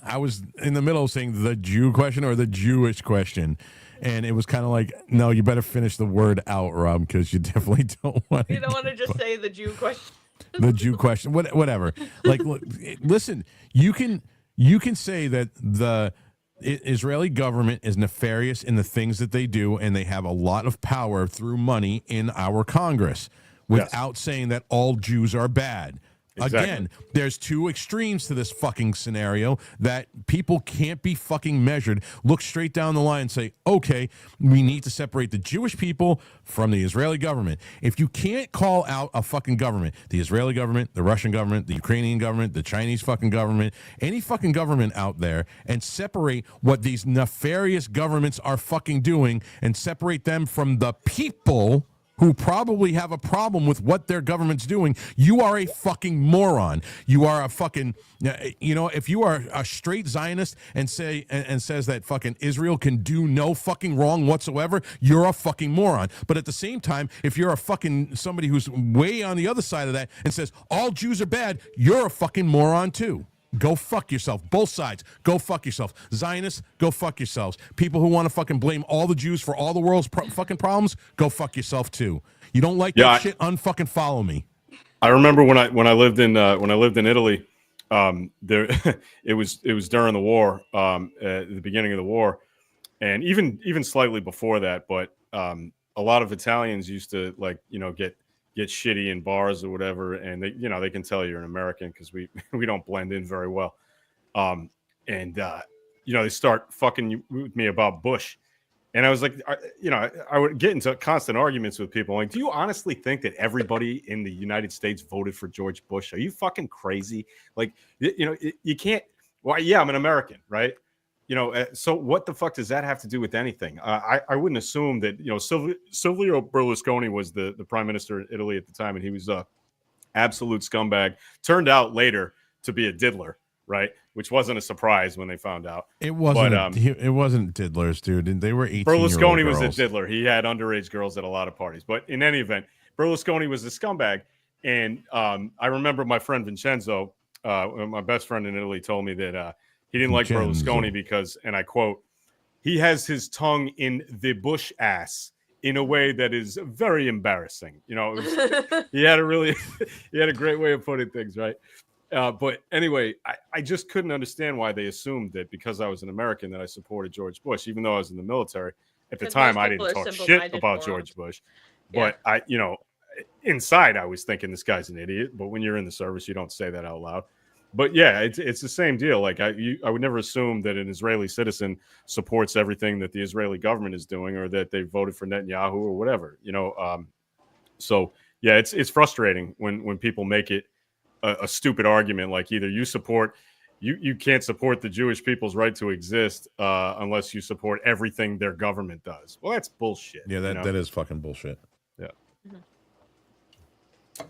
I was in the middle of saying the Jew question or the Jewish question. And it was kind of like, no, you better finish the word out, Rob, because you definitely don't want to. You don't want to just say the Jew question. The Jew question, whatever. Like, look, listen, you can say that the Israeli government is nefarious in the things that they do, and they have a lot of power through money in our Congress, without saying that all Jews are bad. Exactly. Again, there's two extremes to this fucking scenario that people can't be fucking measured. Look straight down the line and say, okay, we need to separate the Jewish people from the Israeli government. If you can't call out a fucking government, the Israeli government, the Russian government, the Ukrainian government, the Chinese fucking government, any fucking government out there, and separate what these nefarious governments are fucking doing and separate them from the people who probably have a problem with what their government's doing, you are a fucking moron. You are a fucking, if you are a straight Zionist and says that fucking Israel can do no fucking wrong whatsoever, you're a fucking moron. But at the same time, if you're a fucking somebody who's way on the other side of that and says all Jews are bad, you're a fucking moron too. Go fuck yourself. Both sides. Go fuck yourself. Zionists, go fuck yourselves. People who want to fucking blame all the Jews for all the world's fucking problems, go fuck yourself too. You don't like that shit? Unfucking follow me. I remember when I lived in Italy, there it was during the war, at the beginning of the war, and even slightly before that. But a lot of Italians used to get shitty in bars or whatever, and they can tell you're an American because we don't blend in very well. They start fucking with me about Bush, and I was like, I would get into constant arguments with people. Like, do you honestly think that everybody in the United States voted for George Bush? Are you fucking crazy? Like, you can't. Well, yeah, I'm an American, right? So what the fuck does that have to do with anything? I wouldn't assume that, Silvio Berlusconi was the prime minister in Italy at the time, and he was a absolute scumbag. Turned out later to be a diddler, right? Which wasn't a surprise when they found out. It wasn't. It wasn't diddlers, dude. They were 18-year-old Berlusconi was girls. a diddler. He had underage girls at a lot of parties. But in any event, Berlusconi was a scumbag. And I remember my friend Vincenzo, my best friend in Italy, told me that he didn't like Berlusconi because, and I quote, he has his tongue in the Bush ass in a way that is very embarrassing. He had a great way of putting things, right? But anyway, I just couldn't understand why they assumed that because I was an American that I supported George Bush, even though I was in the military. At the time, I didn't talk shit about George Bush. But inside I was thinking this guy's an idiot. But when you're in the service, you don't say that out loud. But yeah, it's the same deal. Like I would never assume that an Israeli citizen supports everything that the Israeli government is doing, or that they voted for Netanyahu or whatever. So yeah, it's frustrating when people make it a stupid argument. Like either you can't support the Jewish people's right to exist unless you support everything their government does. Well, that's bullshit. Yeah, that is fucking bullshit. Yeah. Mm-hmm.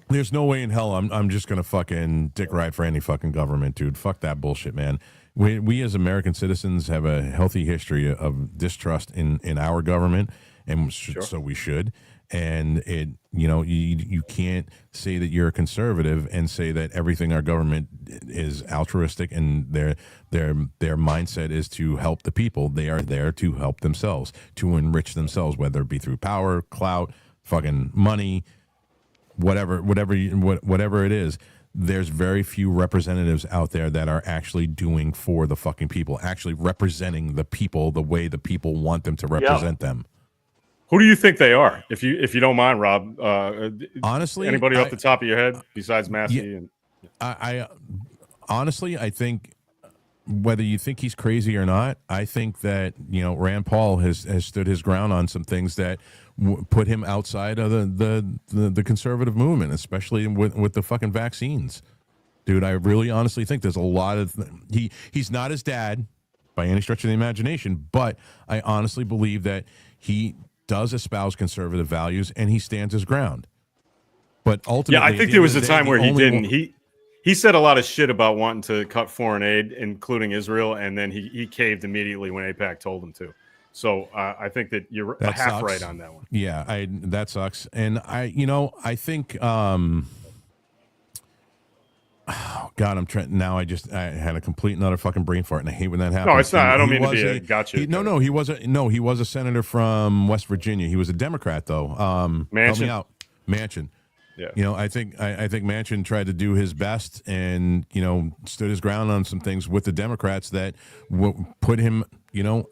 There's no way in hell I'm just gonna fucking dick ride for any fucking government, dude. Fuck that bullshit, man. We as American citizens have a healthy history of distrust in our government, and so we should. And you can't say that you're a conservative and say that everything our government is altruistic and their mindset is to help the people. They are there to help themselves, to enrich themselves, whether it be through power, clout, fucking money, whatever it is. There's very few representatives out there that are actually doing for the fucking people, actually representing the people the way the people want them to represent them. Who do you think they are? If you don't mind, Rob. Honestly, anybody off the top of your head besides Massey? Yeah, I honestly, I think whether you think he's crazy or not, I think that Rand Paul has stood his ground on some things that put him outside of the conservative movement, especially with the fucking vaccines. Dude, I really honestly think there's a lot of he's not his dad by any stretch of the imagination, but I honestly believe that he does espouse conservative values and he stands his ground. But ultimately, I think there was a time where he didn't. He said a lot of shit about wanting to cut foreign aid, including Israel, and then he caved immediately when AIPAC told him to. So I think that you're half sucks. right on that one. Yeah, that sucks. And I think oh God, I'm trying now. I had a complete and utter fucking brain fart, and I hate when that happens. No, it's not. I don't mean to be a gotcha. He was a senator from West Virginia. He was a Democrat though. Manchin. Help me out, Manchin. Yeah. I think Manchin tried to do his best and stood his ground on some things with the Democrats that put him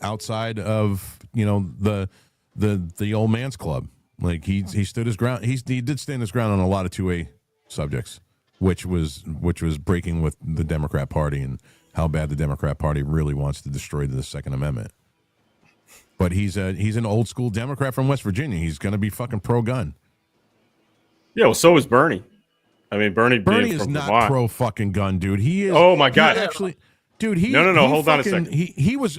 outside of the old man's club. Like he stood his ground. He did stand his ground on a lot of 2A subjects, which was breaking with the Democrat Party and how bad the Democrat Party really wants to destroy the Second Amendment. But he's an old school Democrat from West Virginia. He's going to be fucking pro-gun. Yeah, well, so is Bernie. I mean, Bernie is not pro fucking gun, dude. He is. Oh my God! Actually, dude, no. Hold on a second. He was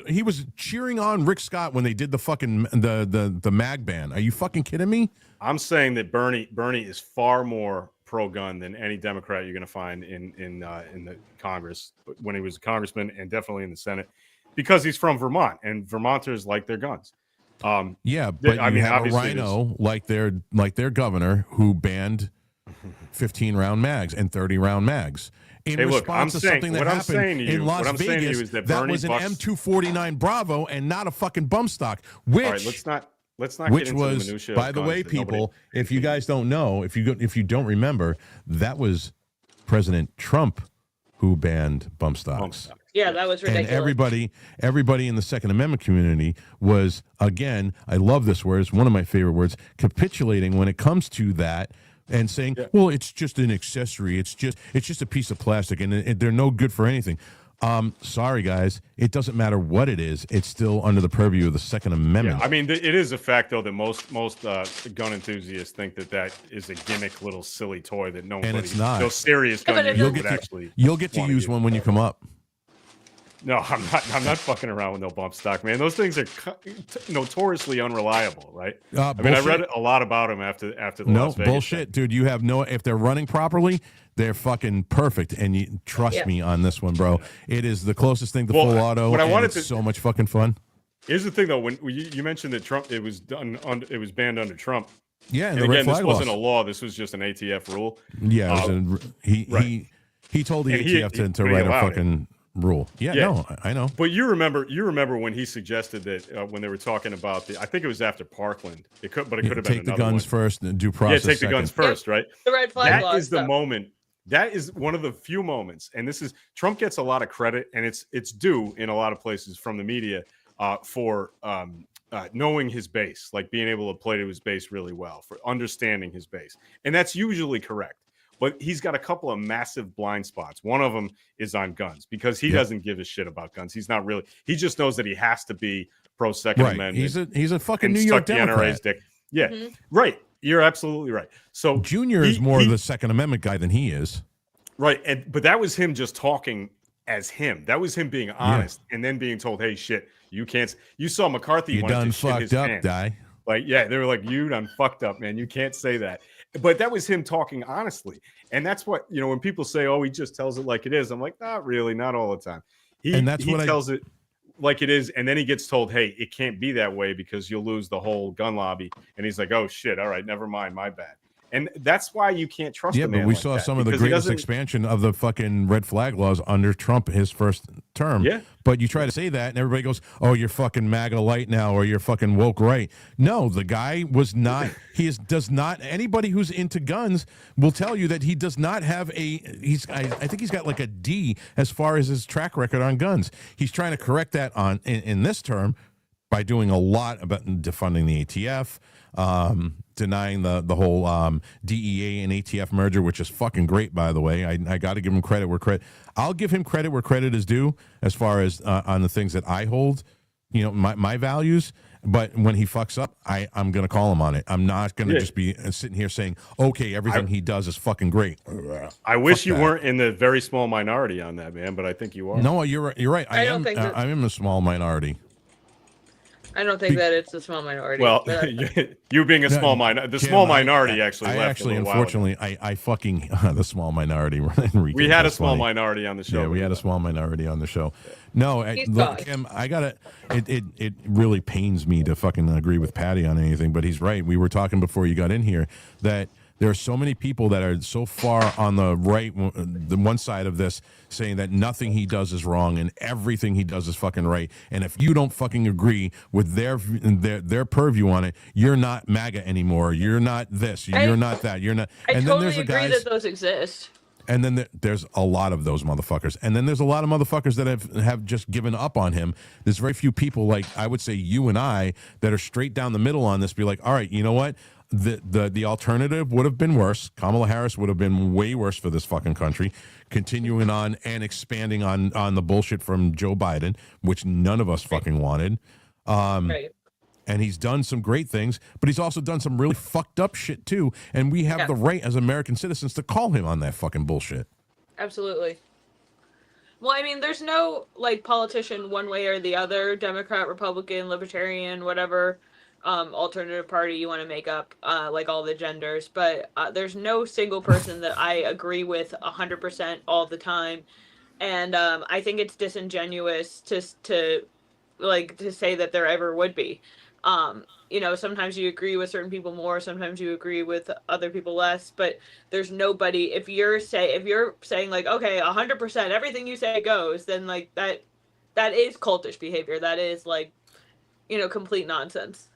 cheering on Rick Scott when they did the fucking the mag ban. Are you fucking kidding me? I'm saying that Bernie is far more pro-gun than any Democrat you're going to find in the Congress when he was a congressman, and definitely in the Senate, because he's from Vermont and Vermonters like their guns. Yeah, but you have a rhino like their governor who banned 15-round mags and 30-round mags in response to something that happened in Las Vegas. That was an M249 Bravo and not a fucking bump stock. Which, all right, let's not get into the minutia. By the way, people, if you guys don't know, if you don't remember, that was President Trump who banned bump stocks. Yeah, that was ridiculous. And everybody in the Second Amendment community was, again, I love this word, it's one of my favorite words, capitulating when it comes to that and saying, well, it's just an accessory. It's just a piece of plastic and they're no good for anything. Sorry, guys. It doesn't matter what it is. It's still under the purview of the Second Amendment. Yeah, I mean, it is a fact, though, that most gun enthusiasts think that is a gimmick little silly toy that and it's not. No serious gun user would actually. You'll get to use one when you come up. No, I'm not fucking around with no bump stock, man. Those things are notoriously unreliable, right? I mean, I read a lot about them after the Las Vegas bullshit, dude. You have if they're running properly, they're fucking perfect. And you trust me on this one, bro. It is the closest thing to full auto. It's so much fucking fun. Here's the thing, though. When you mentioned that Trump, it was banned under Trump. Yeah, and again, this wasn't a law. This was just an ATF rule. Yeah, he told the ATF to write a fucking rule. Yeah, no, I know. But you remember when he suggested that when they were talking about I think it was after Parkland. It could have been take the guns first and due process. Yeah, take the guns first, right? The red flag law. That is the moment. That is one of the few moments, and this is Trump gets a lot of credit, and it's due in a lot of places from the media for knowing his base, like being able to play to his base really well, for understanding his base, and that's usually correct. But he's got a couple of massive blind spots. One of them is on guns because he doesn't give a shit about guns. He's not really. He just knows that he has to be pro Second Amendment. He's a fucking New York Democrat. dick. Yeah, right. You're absolutely right. So Junior is more of the Second Amendment guy than he is. Right, but that was him just talking as him. That was him being honest, and then being told, "Hey, shit, you can't." You saw McCarthy. You done fucked up, guy. Like, yeah, they were like, "You done fucked up, man. You can't say that." But that was him talking honestly. And that's what, when people say, oh, he just tells it like it is. I'm like, not really, not all the time. He tells it like it is, and then he gets told, hey, it can't be that way because you'll lose the whole gun lobby, and he's like, oh shit, all right, never mind, my bad. And that's why you can't trust Yeah, a man but we like saw that, some of the because he greatest doesn't- expansion of the fucking red flag laws under Trump, his first term. Yeah. But you try to say that, and everybody goes, "Oh, you're fucking MAGA light now, or you're fucking woke right." No, the guy was not. Does not. Anybody who's into guns will tell you that he does not have a. I think he's got like a D as far as his track record on guns. He's trying to correct that in this term by doing a lot about defunding the ATF. Denying the whole DEA and ATF merger, which is fucking great, by the way. I got to give him credit where credit. I'll give him credit where credit is due, as far as on the things that I hold, my values. But when he fucks up, I'm gonna call him on it. I'm not gonna just be sitting here saying, okay, everything he does is fucking great. I wish you weren't in the very small minority on that, man, but I think you are. No, you're right. I don't think that- I am a small minority. I don't think that it's a small minority. Well, but you being a small minority, the Kim, small minority actually I left. actually, a little while ago. unfortunately, I fucking the small minority. Enrique, We had a that's small funny. minority on the show. Yeah, we had a small minority on the show. No, He's look, gone. Kim, I gotta. It really pains me to fucking agree with Patty on anything, but he's right. We were talking before you got in here that there are so many people that are so far on the right, the one side of this, saying that nothing he does is wrong and everything he does is fucking right. And if you don't fucking agree with their purview on it, you're not MAGA anymore. You're not this. You're not that. You're not. I And then totally there's the agree guys. that those exist. And then there's a lot of those motherfuckers. And then there's a lot of motherfuckers that have just given up on him. There's very few people, like I would say you and I, that are straight down the middle on this, be like, all right, you know what? The alternative would have been worse. Kamala Harris would have been way worse for this fucking country. Continuing on and expanding on the bullshit from Joe Biden, which none of us fucking wanted. Right. And he's done some great things, but he's also done some really fucked up shit too. And we have the right as American citizens to call him on that fucking bullshit. Absolutely. Well, I mean, there's no like politician one way or the other, Democrat, Republican, Libertarian, whatever alternative party you want to make up, like all the genders. But there's no single person that I agree with 100% all the time. And I think it's disingenuous to say that there ever would be. Sometimes you agree with certain people more, sometimes you agree with other people less, but there's nobody, if you're saying like, okay, 100% everything you say goes, then like that is cultish behavior. That is like, complete nonsense.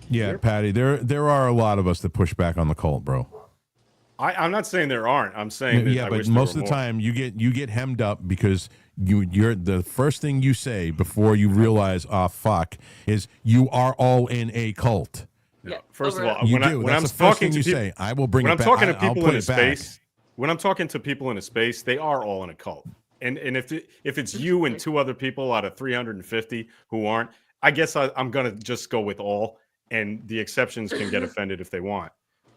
Yeah, Patty, there are a lot of us that push back on the cult, bro. I'm not saying there aren't. I'm saying that Yeah, I but wish there most were of the more. time you get hemmed up because you're the first thing you say before you realize, fuck, is you are all in a cult. Yeah. First of all, You when, do. I, when That's I'm the first talking thing to you people, say. I will bring when it I'm back. talking to I'll people put in a it back. space, when I'm talking to people in a space, they are all in a cult. And if it's you and two other people out of 350 who aren't, I guess I'm gonna just go with all, and the exceptions can get offended if they want.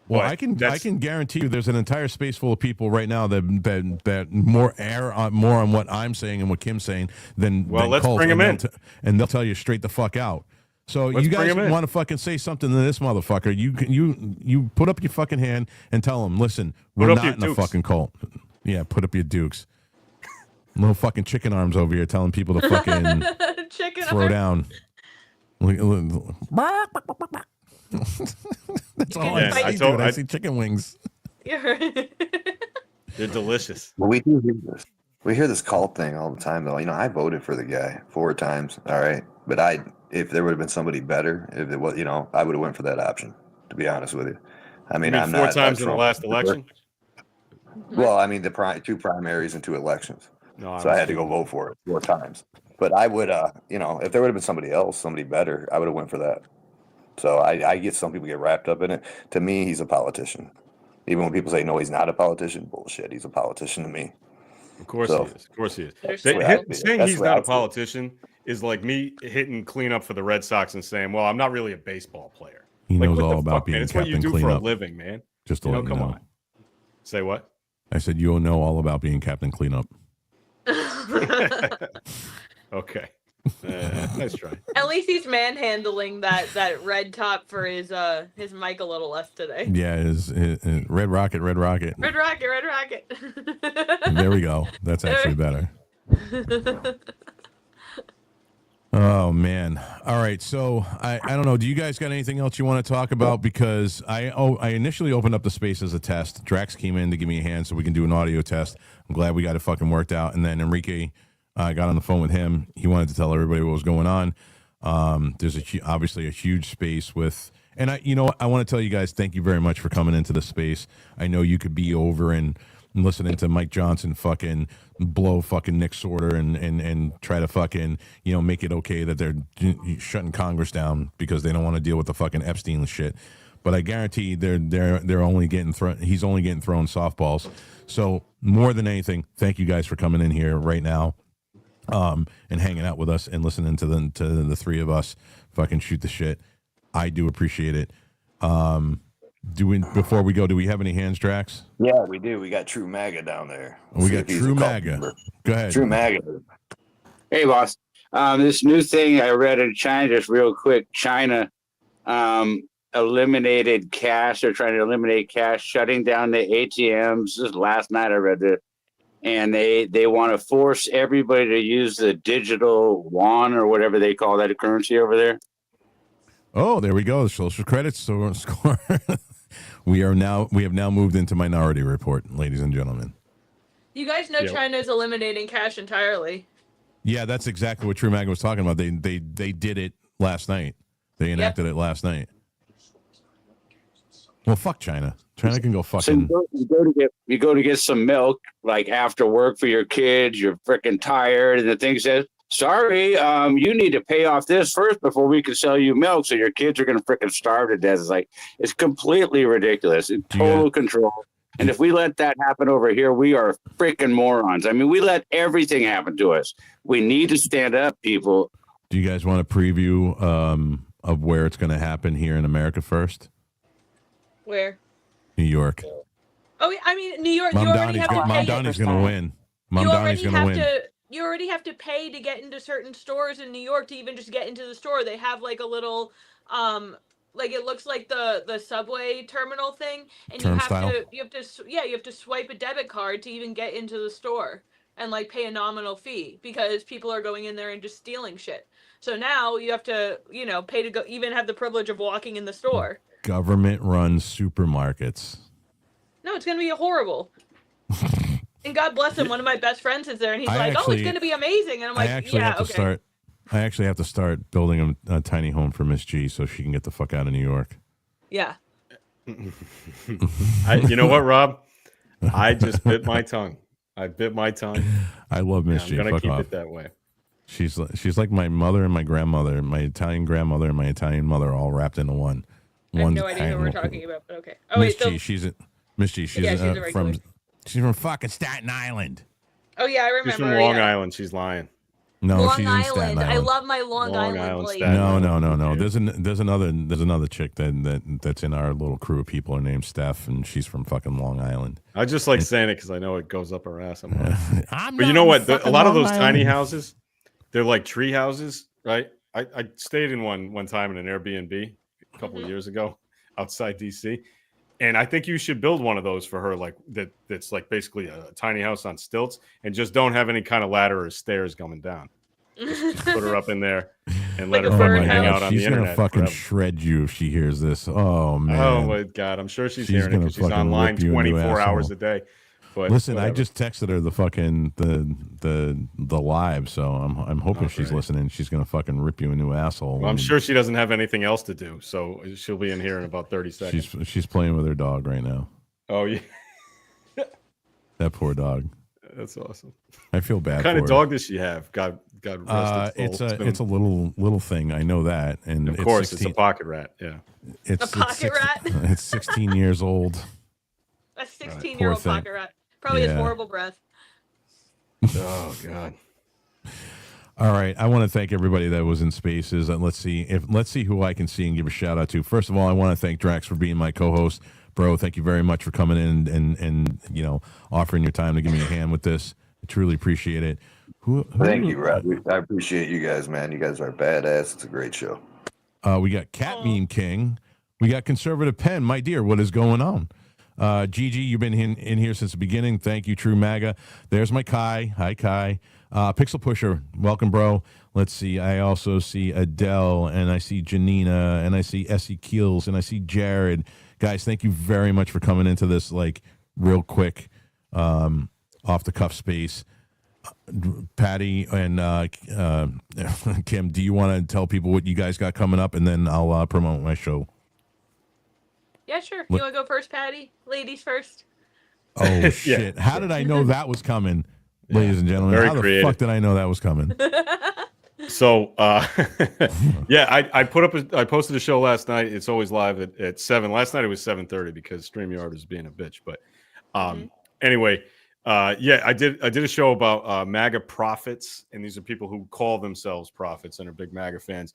Well, But I can that's- guarantee you, there's an entire space full of people right now that more on what I'm saying and what Kim's saying than let's cult, bring 'em and in. and they'll tell you straight the fuck out. So Let's you bring guys 'em in. want to fucking say something to this motherfucker? You put up your fucking hand and tell him, listen, we're Put up not your in a dukes. fucking cult. Yeah, put up your dukes. Little fucking chicken arms over here telling people to fucking Chicken throw arm. down. That's all Yeah, I I see, told- dude. I I- see chicken wings. They're delicious. Well, we do hear this. We hear this cult thing all the time, though. I voted for the guy 4 times. All right, but if there would have been somebody better, if it was, I would have went for that option. To be honest with you, I mean, You I'm 4 not times a in the Trump last supporter. election. Well, I mean, the 2 primaries and 2 elections. No, So I had to go vote for it 4 times. But I would, if there would have been somebody else, somebody better, I would have went for that. So I get some people get wrapped up in it. To me, he's a politician. Even when people say, no, he's not a politician, bullshit. He's a politician to me. Of course So- he is. Of course he is. There's They- some That's people- saying that's he's what not I a feel. politician is like me hitting cleanup for the Red Sox and saying, "Well, I'm not really a baseball player." He Like, knows what the all about fuck, man? being It's what you Captain do for a Cleanup. living, man. Just to You know, let you come know. on. Say what? I said you'll know all about being Captain Cleanup. Okay. Nice try. At least he's manhandling that red top for his mic a little less today. Yeah, his Red Rocket. Red rocket. There we go. That's actually better. Oh man! All right, so I don't know. Do you guys got anything else you want to talk about? Because I initially opened up the space as a test. Drax came in to give me a hand so we can do an audio test. I'm glad we got it fucking worked out. And then Enrique, I got on the phone with him. He wanted to tell everybody what was going on. There's obviously a huge space with, and I want to tell you guys thank you very much for coming into the space. I know you could be over and listening to Mike Johnson fucking blow fucking Nick Sorter and try to fucking make it okay that they're shutting Congress down because they don't want to deal with the fucking Epstein shit. But I guarantee they're only getting thrown. He's only getting thrown softballs. So more than anything, thank you guys for coming in here right now, and hanging out with us and listening to the three of us fucking shoot the shit. I do appreciate it. Before we go, do we have any hands, Drax? Yeah, we do. We got True MAGA down there. We got True MAGA. Go ahead. True MAGA. Hey, boss. This new thing I read in China, just real quick. China eliminated cash. They're trying to eliminate cash, shutting down the ATMs. Just last night I read it. And they want to force everybody to use the digital yuan or whatever they call that currency over there. Oh, there we go. The social credit score. We have now moved into Minority Report, ladies and gentlemen. You guys know China's eliminating cash entirely. Yeah, that's exactly what True MAGA was talking about. They did it last night. They enacted it last night. Well, fuck China. China can go fucking. So you go to get some milk, like after work for your kids. You're freaking tired, and the thing says, "Sorry, you need to pay off this first before we can sell you milk." So your kids are going to freaking starve to death. It's completely ridiculous. In total control. And if we let that happen over here, we are freaking morons. I mean, we let everything happen to us. We need to stand up, people. Do you guys want a preview of where it's going to happen here in America first? Where? New York. Oh, I mean, New York. Mom you already have to pay. Donnie's going to win. Mom Donnie's going to win. You already have to pay to get into certain stores in New York to even just get into the store. They have like a little, like it looks like the subway terminal thing, and Turnstile. you have to swipe a debit card to even get into the store and like pay a nominal fee because people are going in there and just stealing shit. So now you have to pay to go even have the privilege of walking in the store. Government-run supermarkets. No, it's gonna be horrible. And God bless him. One of my best friends is there, and he's "Oh, it's going to be amazing." And I'm like, I actually have to start building a tiny home for Miss G so she can get the fuck out of New York. Yeah. You know what, Rob? I just bit my tongue. I bit my tongue. I love Miss G. I'm gonna keep off. it that way. She's like my mother and my grandmother, my Italian grandmother and my Italian mother, all wrapped into one. I have no idea who we're talking about, but okay. Oh, Miss G. She's from. She's from fucking Staten Island. Oh yeah, I remember. She's from Long Island. She's lying. No, Long she's Island. in Staten Island. I love my Long Island place. No. There's another chick that's in our little crew of people. Her name's Steph, and she's from fucking Long Island. I just like saying it because I know it goes up her ass. But you know what? A lot of those tiny houses, they're like tree houses, right? I stayed in one time in an Airbnb a couple of years ago outside DC. And I think you should build one of those for her, like that's like basically a tiny house on stilts, and just don't have any kind of ladder or stairs coming down. Just put her up in there and let her fucking hang out on the internet. She's gonna fucking forever. shred you if she hears this. Oh man. Oh my god, I'm sure she's hearing it because she's online 24 hours a day. But listen, whatever. I just texted her the fucking the live, so I'm hoping she's listening. She's gonna fucking rip you a new asshole. Well, I'm sure she doesn't have anything else to do, so she'll be in here in about 30 seconds. She's playing with her dog right now. Oh yeah, that poor dog. That's awesome. I feel bad. What kind for of her. dog does she have? God rest its soul. It's a little thing. I know that, and of course it's a pocket rat. Yeah, a pocket rat. It's 16 years old. A 16-year-old pocket rat. Probably has horrible breath. Oh god. All right, I want to thank everybody that was in Spaces, and let's see who I can see and give a shout out to. First of all, I want to thank Drax for being my co-host, bro. Thank you very much for coming in and offering your time to give me a hand with this. I truly appreciate it. Thank you, Rob. I appreciate you guys, man. You guys are badass. It's a great show. We got Cat Meme King. We got Conservative Pen. My dear, what is going on? Gigi, you've been in here since the beginning. Thank you, True MAGA. There's my Kai. Hi, Kai. Pixel Pusher, welcome, bro. Let's see. I also see Adele, and I see Janina, and I see Essie Keels, and I see Jared. Guys, thank you very much for coming into this, like, real quick, off the cuff space. Patty and Kim, do you want to tell people what you guys got coming up, and then I'll promote my show? Yeah, sure. You want to go first, Patty? Ladies first. Oh, shit. How did I know that was coming, ladies and gentlemen? Very How the creative. fuck did I know that was coming? So, yeah, I posted a show last night. It's always live at 7. Last night it was 7:30 because StreamYard was being a bitch. But anyway, yeah, I did a show about MAGA prophets, and these are people who call themselves prophets and are big MAGA fans,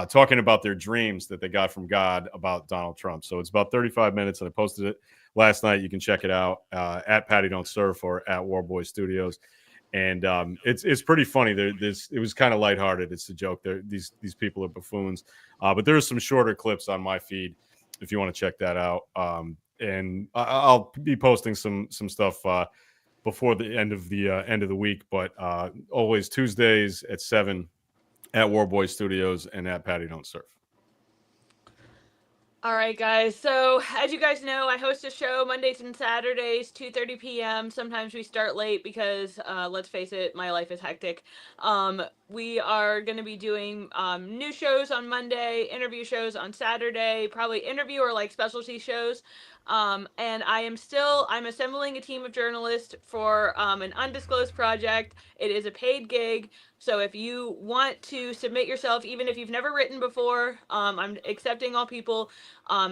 talking about their dreams that they got from God about Donald Trump. So it's about 35 minutes, and I posted it last night. You can check it out at Patty Don't Surf or at Warboy Studios. And it's pretty funny. It was kind of lighthearted. It's a joke. These people are buffoons. But there's some shorter clips on my feed if you want to check that out. And I'll be posting some stuff before the end of the week. But always Tuesdays at 7 at Warboy Studios and at Patty Don't Surf. All right, guys. So as you guys know, I host a show Mondays and Saturdays, 2:30 p.m. Sometimes we start late because, let's face it, my life is hectic. We are going to be doing new shows on Monday, interview shows on Saturday, probably interview or like specialty shows. And I'm assembling a team of journalists for an undisclosed project. It is a paid gig. So if you want to submit yourself, even if you've never written before, I'm accepting all people.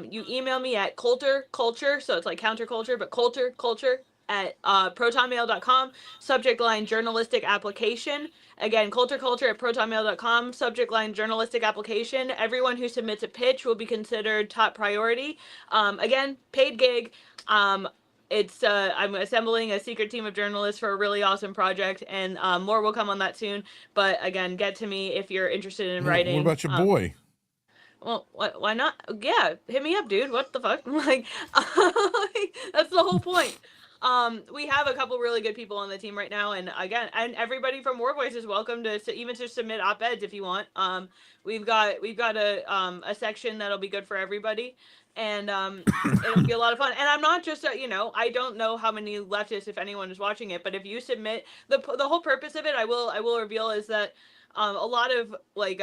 You email me at coulterculture, so it's like counterculture, but coulterculture at protonmail.com, subject line journalistic application. Again, coulterculture at protonmail.com, subject line journalistic application. Everyone who submits a pitch will be considered top priority. Again, paid gig. I'm assembling a secret team of journalists for a really awesome project, and more will come on that soon. But again, get to me if you're interested in writing. What about your boy? Well, why not? Yeah, hit me up, dude. What the fuck? Like, that's the whole point. We have a couple really good people on the team right now, and again, and everybody from War Voice is welcome to even to submit op-eds if you want. We've got a section that'll be good for everybody, and it'll be a lot of fun. And I'm not just I don't know how many leftists, if anyone is watching it, but if you submit, the whole purpose of it, I will reveal, is that a lot of like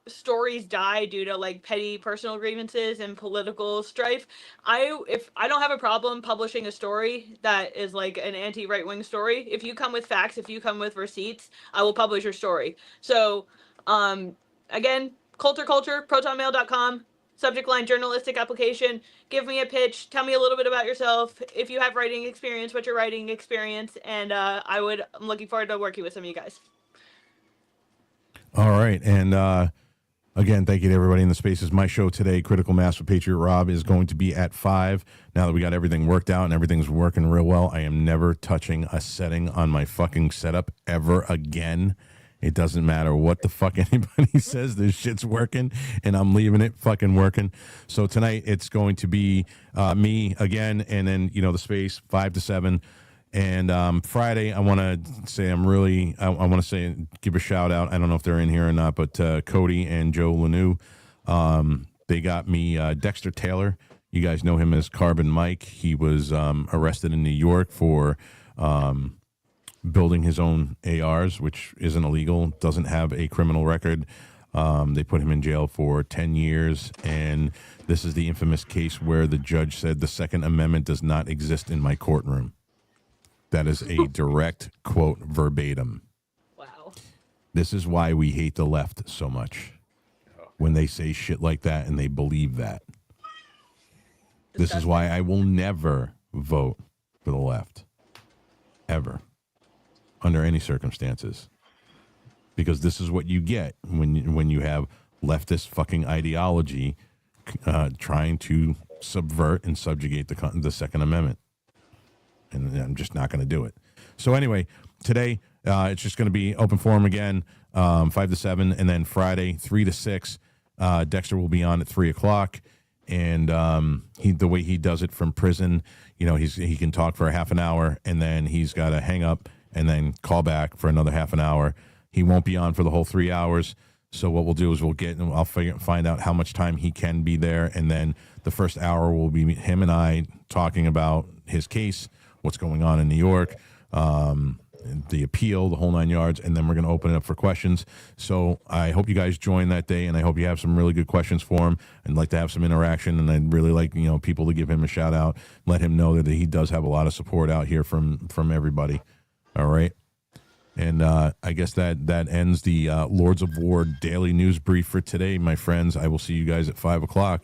stories die due to like petty personal grievances and political strife. If I don't have a problem publishing a story that is like an anti-right-wing story. If you come with facts, if you come with receipts, I will publish your story. So again, coulterculture, protonmail.com, subject line journalistic application. Give me a pitch, tell me a little bit about yourself, if you have writing experience, what's your writing experience, and I'm looking forward to working with some of you guys. All right, and again, thank you to everybody in the spaces. My show today, Critical Mass with Patriot Rob, is going to be at 5. Now that we got everything worked out and everything's working real well, I am never touching a setting on my fucking setup ever again. It doesn't matter what the fuck anybody says. This shit's working, and I'm leaving it fucking working. So tonight, it's going to be me again, and then, the space, 5 to 7. And Friday, I want to say give a shout out. I don't know if they're in here or not, but Cody and Joe Lanou, they got me Dexter Taylor. You guys know him as Carbon Mike. He was arrested in New York for building his own ARs, which isn't illegal, doesn't have a criminal record. They put him in jail for 10 years, and this is the infamous case where the judge said the Second Amendment does not exist in my courtroom. That is a direct quote verbatim. Wow. This is why we hate the left so much. When they say shit like that and they believe that. This is why I will never vote for the left. Ever. Under any circumstances. Because this is what you get when you have leftist fucking ideology trying to subvert and subjugate the Second Amendment. And I'm just not going to do it. So anyway, today it's just going to be open forum again, 5 to 7, and then Friday 3 to 6. Dexter will be on at 3 o'clock, and the way he does it from prison, you know, he can talk for a half an hour, and then he's got to hang up and then call back for another half an hour. He won't be on for the whole 3 hours. So what we'll do is I'll find out how much time he can be there, and then the first hour will be him and I talking about his case, what's going on in New York, the appeal, the whole 9 yards, and then we're going to open it up for questions. So I hope you guys join that day, and I hope you have some really good questions for him. I'd like to have some interaction, and I'd really like, you know, people to give him a shout out, let him know that he does have a lot of support out here from everybody. All right. And I guess that ends the Lords of War daily news brief for today, my friends. I will see you guys at 5 o'clock.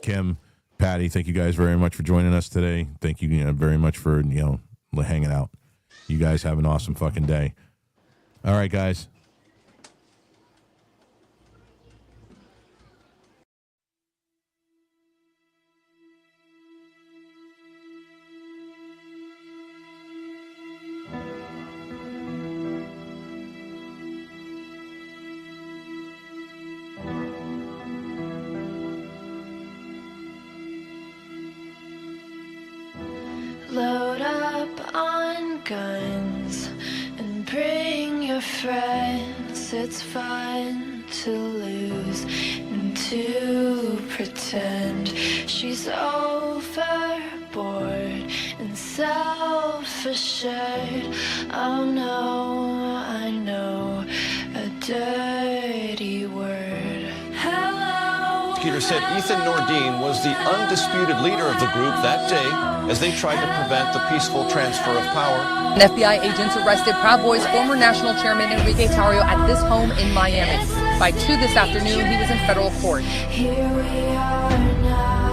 Kim, Patty, thank you guys very much for joining us today. Thank you, very much for, hanging out. You guys have an awesome fucking day. All right, guys. Load up on guns and bring your friends. It's fun to lose and to pretend she's overboard and self-assured. Oh no, I know a dirty word. Hello. Prosecutor said Ethan Nordine was the undisputed leader of the group that day as they tried to prevent the peaceful transfer of power. And FBI agents arrested Proud Boys former national chairman Enrique Tarrio at this home in Miami. By 2 this afternoon, he was in federal court. Here we are now.